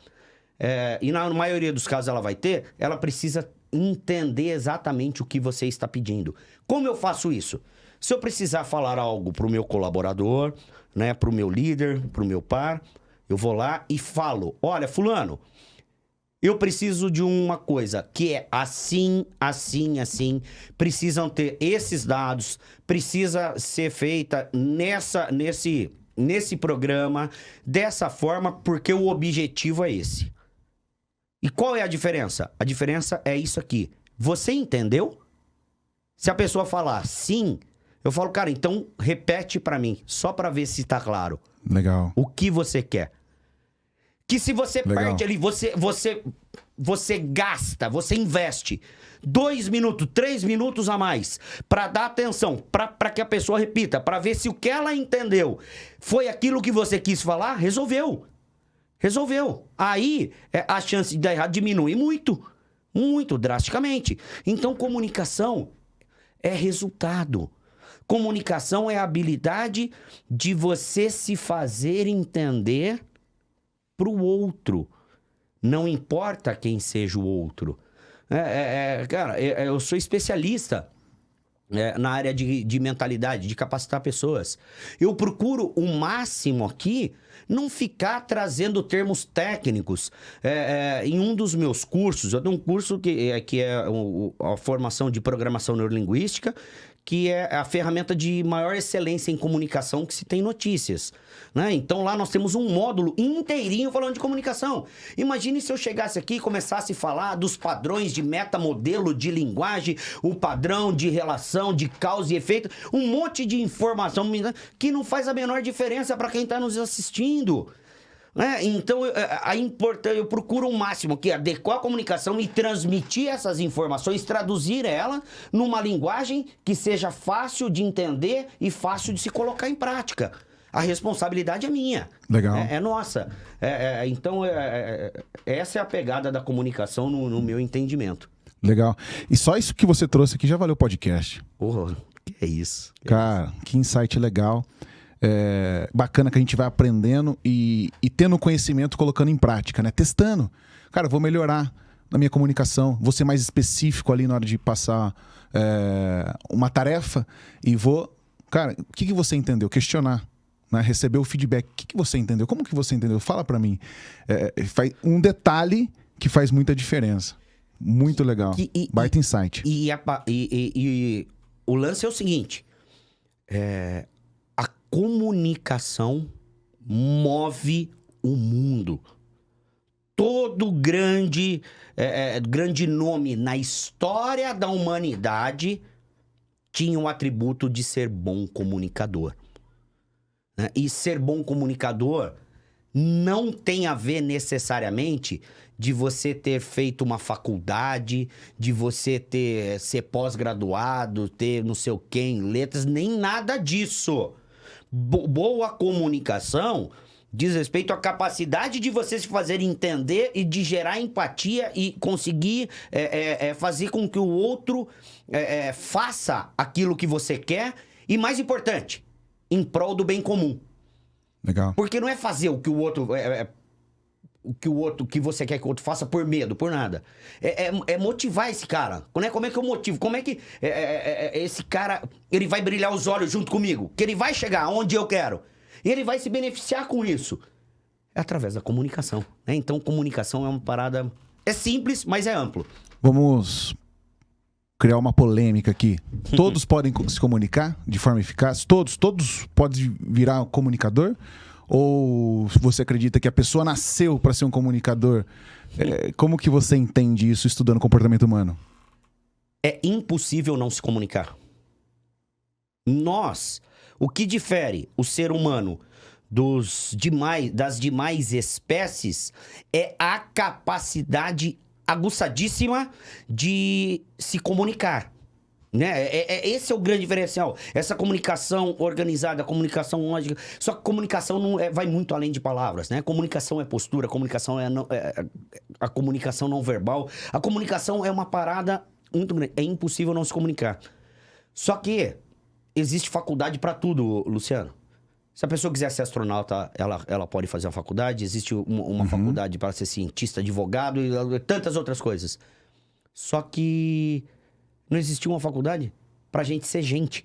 e na maioria dos casos ela vai ter, ela precisa entender exatamente o que você está pedindo. Como eu faço isso? Se eu precisar falar algo para o meu colaborador, né, para o meu líder, para o meu par, eu vou lá e falo, olha, fulano, eu preciso de uma coisa que é assim, assim, assim, precisam ter esses dados, precisa ser feita nesse programa, dessa forma, porque o objetivo é esse. E qual é a diferença? A diferença é isso aqui. Você entendeu? Se a pessoa falar sim, eu falo, cara, então repete pra mim, só pra ver se tá claro.
Legal.
O que você quer. Que se você perde ali, você gasta, você investe 2 minutos, 3 minutos a mais pra dar atenção, pra que a pessoa repita, pra ver se o que ela entendeu foi aquilo que você quis falar, resolveu. Resolveu. Aí a chance de dar errado diminui muito. Muito drasticamente. Então, comunicação é resultado. Comunicação é a habilidade de você se fazer entender pro outro. Não importa quem seja o outro. Cara, eu sou especialista na área de mentalidade, de capacitar pessoas. Eu procuro o máximo aqui não ficar trazendo termos técnicos. Em um dos meus cursos, eu tenho um curso que é a formação de programação neurolinguística, que é a ferramenta de maior excelência em comunicação que se tem notícias. Né? Então lá nós temos um módulo inteirinho falando de comunicação. Imagine se eu chegasse aqui e começasse a falar dos padrões de metamodelo de linguagem, o padrão de relação, de causa e efeito, um monte de informação que não faz a menor diferença para quem está nos assistindo. Então, eu procuro o máximo que adequar a comunicação e transmitir essas informações, traduzir ela numa linguagem que seja fácil de entender e fácil de se colocar em prática. A responsabilidade é minha.
Legal.
É nossa. Então, essa é a pegada da comunicação no meu entendimento.
Legal. E só isso que você trouxe aqui já valeu o podcast.
Porra, que é isso?
Cara, que insight legal. Bacana que a gente vai aprendendo e tendo conhecimento, colocando em prática, né? Testando. Cara, eu vou melhorar na minha comunicação, vou ser mais específico ali na hora de passar uma tarefa e vou... Cara, o que você entendeu? Questionar. Né? Receber o feedback. O que você entendeu? Como que você entendeu? Fala pra mim. Faz um detalhe que faz muita diferença. Muito legal. Baita insight.
E o lance é o seguinte. A comunicação move o mundo. Todo grande nome na história da humanidade tinha o atributo de ser bom comunicador. E ser bom comunicador não tem a ver necessariamente de você ter feito uma faculdade, de você ser pós-graduado, ter não sei o quê em letras, nem nada disso. Boa comunicação diz respeito à capacidade de você se fazer entender e de gerar empatia e conseguir fazer com que o outro faça aquilo que você quer e, mais importante, em prol do bem comum.
Legal.
Porque não é fazer o que o outro... o que você quer que o outro faça por medo, por nada. É motivar esse cara. Como é que eu motivo? Como é que esse cara ele vai brilhar os olhos junto comigo? Que ele vai chegar onde eu quero. E ele vai se beneficiar com isso. É através da comunicação. Né? Então, comunicação é uma parada... É simples, mas é amplo.
Vamos criar uma polêmica aqui. Todos podem se comunicar de forma eficaz? Todos podem virar comunicador? Ou você acredita que a pessoa nasceu para ser um comunicador? Como que você entende isso estudando comportamento humano?
É impossível não se comunicar. O que difere o ser humano das demais espécies é a capacidade aguçadíssima de se comunicar. Né? Esse é o grande diferencial. Essa comunicação organizada, comunicação lógica. Só que comunicação não vai muito além de palavras, né? Comunicação é postura, comunicação a comunicação não verbal. A comunicação é uma parada muito grande. É impossível não se comunicar. Só que existe faculdade para tudo, Luciano. Se a pessoa quiser ser astronauta, ela pode fazer uma faculdade. Existe uma faculdade para ser cientista, advogado e tantas outras coisas. Só que não existiu uma faculdade pra gente ser gente.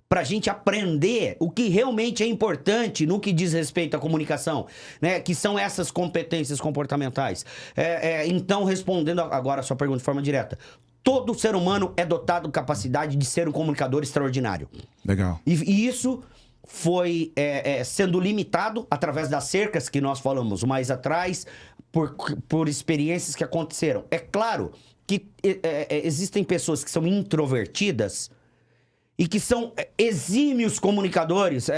Pra gente aprender o que realmente é importante no que diz respeito à comunicação, né? Que são essas competências comportamentais. Então, respondendo agora a sua pergunta de forma direta, todo ser humano é dotado de capacidade de ser um comunicador extraordinário.
Legal.
E isso foi sendo limitado através das cercas que nós falamos mais atrás, por experiências que aconteceram. É claro que existem pessoas que são introvertidas e que são exímios comunicadores,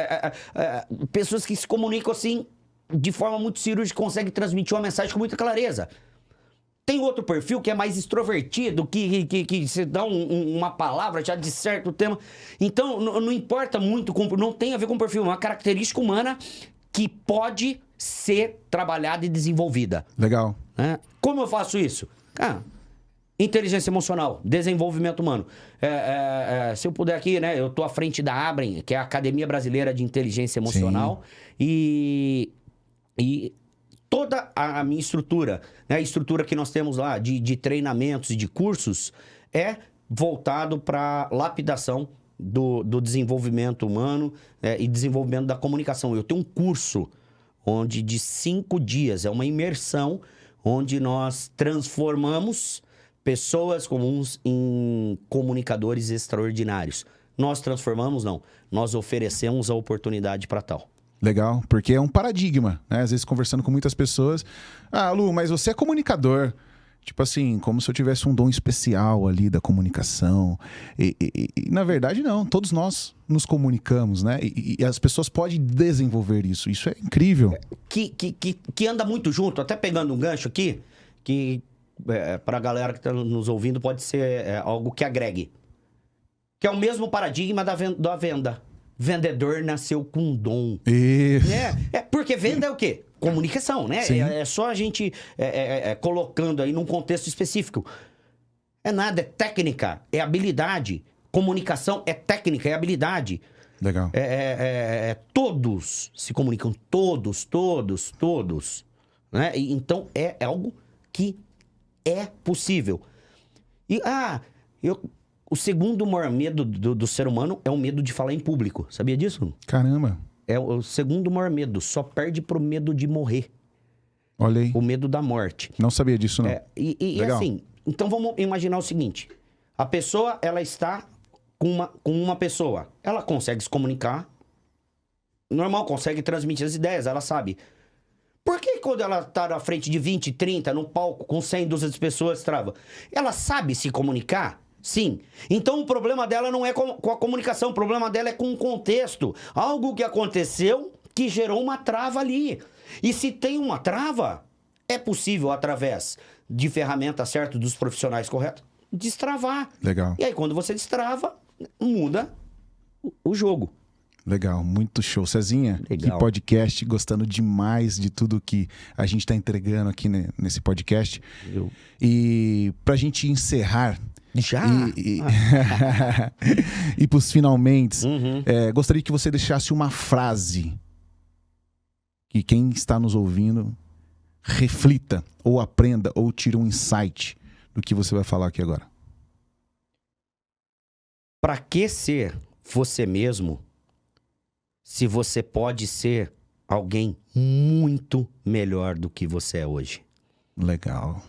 pessoas que se comunicam assim de forma muito cirúrgica, conseguem transmitir uma mensagem com muita clareza. Tem outro perfil que é mais extrovertido, que se dá uma palavra, já disserta o tema. Então, não importa muito, não tem a ver com o perfil, é uma característica humana que pode ser trabalhada e desenvolvida.
Legal.
Como eu faço isso? Inteligência emocional, desenvolvimento humano. Se eu puder aqui, né? Eu estou à frente da Abrem, que é a Academia Brasileira de Inteligência Emocional. E toda a minha estrutura, né, a estrutura que nós temos lá de treinamentos e de cursos, é voltado para lapidação do desenvolvimento humano e desenvolvimento da comunicação. Eu tenho um curso onde de 5 dias, é uma imersão, onde nós transformamos pessoas comuns em comunicadores extraordinários. Nós transformamos, não. Nós oferecemos a oportunidade para tal.
Legal, porque é um paradigma, né? Às vezes conversando com muitas pessoas, Lu, mas você é comunicador. Tipo assim, como se eu tivesse um dom especial ali da comunicação. E na verdade, não. Todos nós nos comunicamos, né? E as pessoas podem desenvolver isso. Isso é incrível.
Que anda muito junto, até pegando um gancho aqui, que para a galera que está nos ouvindo pode ser algo que agregue. Que é o mesmo paradigma da venda. Vendedor nasceu com dom.
Isso.
Porque venda é o quê? Comunicação, né? É só a gente colocando aí num contexto específico. É nada, é técnica, é habilidade. Comunicação é técnica, é habilidade.
Legal.
Todos se comunicam, todos. Né? Então é algo que é possível. O segundo maior medo do ser humano é o medo de falar em público. Sabia disso?
Caramba.
É o segundo maior medo. Só perde pro medo de morrer.
Olha aí.
O medo da morte.
Não sabia disso, não.
E assim, então vamos imaginar o seguinte. A pessoa, ela está com uma pessoa. Ela consegue se comunicar. Normal, consegue transmitir as ideias, ela sabe. Por que quando ela está na frente de 20, 30, no palco, com 100, 200 pessoas, trava? Ela sabe se comunicar? Sim. Então o problema dela não é com a comunicação, o problema dela é com o contexto. Algo que aconteceu que gerou uma trava ali. E se tem uma trava, é possível, através de ferramentas certas dos profissionais corretos, destravar.
Legal.
E aí quando você destrava, muda o jogo.
Legal, muito show. Cezinha,
Legal.
Que podcast, gostando demais de tudo que a gente está entregando aqui nesse podcast. E pra gente encerrar...
Já?
E pros finalmente, gostaria que você deixasse uma frase que quem está nos ouvindo reflita, ou aprenda, ou tire um insight do que você vai falar aqui agora.
Pra que ser você mesmo se você pode ser alguém muito melhor do que você é hoje?
Legal.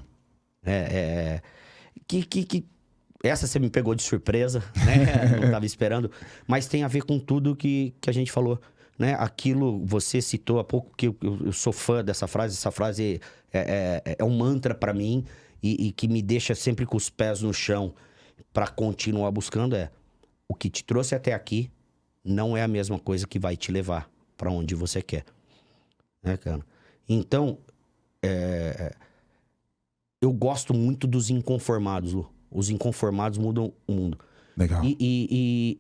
Essa você me pegou de surpresa, né? Não estava esperando. Mas tem a ver com tudo que a gente falou, né? Aquilo, você citou há pouco, que eu sou fã dessa frase. Essa frase é um mantra para mim e que me deixa sempre com os pés no chão para continuar buscando. O que te trouxe até aqui não é a mesma coisa que vai te levar para onde você quer. Né, cara? Então, eu gosto muito dos inconformados, Lu. Os inconformados mudam o mundo.
Legal.
E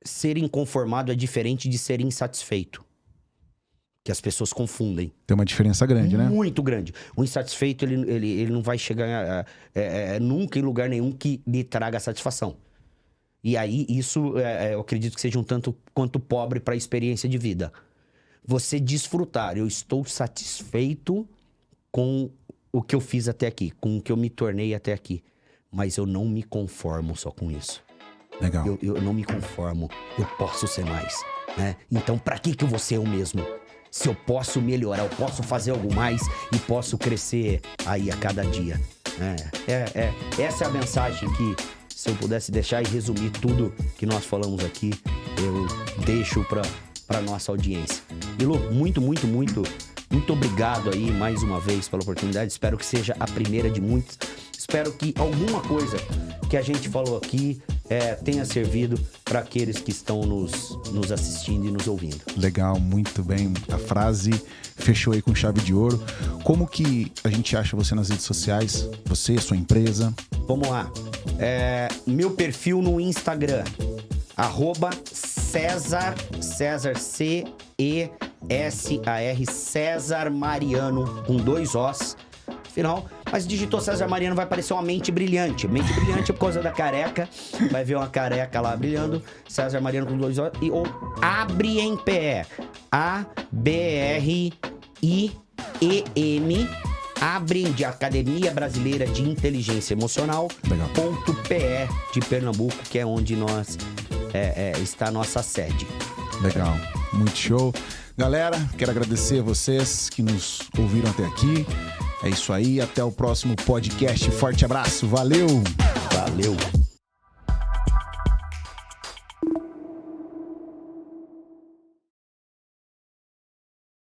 ser inconformado é diferente de ser insatisfeito. Que as pessoas confundem.
Tem uma diferença grande, né?
Muito grande. O insatisfeito, ele não vai chegar nunca em lugar nenhum que lhe traga satisfação. E aí, isso, eu acredito que seja um tanto quanto pobre para a experiência de vida. Você desfrutar. Eu estou satisfeito com o que eu fiz até aqui, com o que eu me tornei até aqui. Mas eu não me conformo só com isso.
Legal.
Eu não me conformo. Eu posso ser mais, né? Então, pra que eu vou ser eu mesmo? Se eu posso melhorar, eu posso fazer algo mais e posso crescer aí a cada dia. Essa é a mensagem que, se eu pudesse deixar e resumir tudo que nós falamos aqui, eu deixo para nossa audiência. E Lu, muito obrigado aí mais uma vez pela oportunidade. Espero que seja a primeira de muitas. Espero que alguma coisa que a gente falou aqui tenha servido para aqueles que estão nos assistindo e nos ouvindo.
Legal, muito bem. A frase fechou aí com chave de ouro. Como que a gente acha você nas redes sociais? Você, sua empresa?
Vamos lá. Meu perfil no Instagram, @César, C-E-S-A-R, César Mariano, com 2 Os, final. Mas digitou César Mariano, vai aparecer uma mente brilhante. Mente brilhante por causa da careca. Vai ver uma careca lá brilhando. César Mariano com 2 Os. Ou Abre em Pé. A-B-R-I-E-M. Abrem de Academia Brasileira de Inteligência Emocional.
Legal.
.pe de Pernambuco, que é onde está a nossa sede.
Legal, muito show. Galera, quero agradecer a vocês que nos ouviram até aqui. É isso aí, até o próximo podcast. Forte abraço, valeu!
Valeu!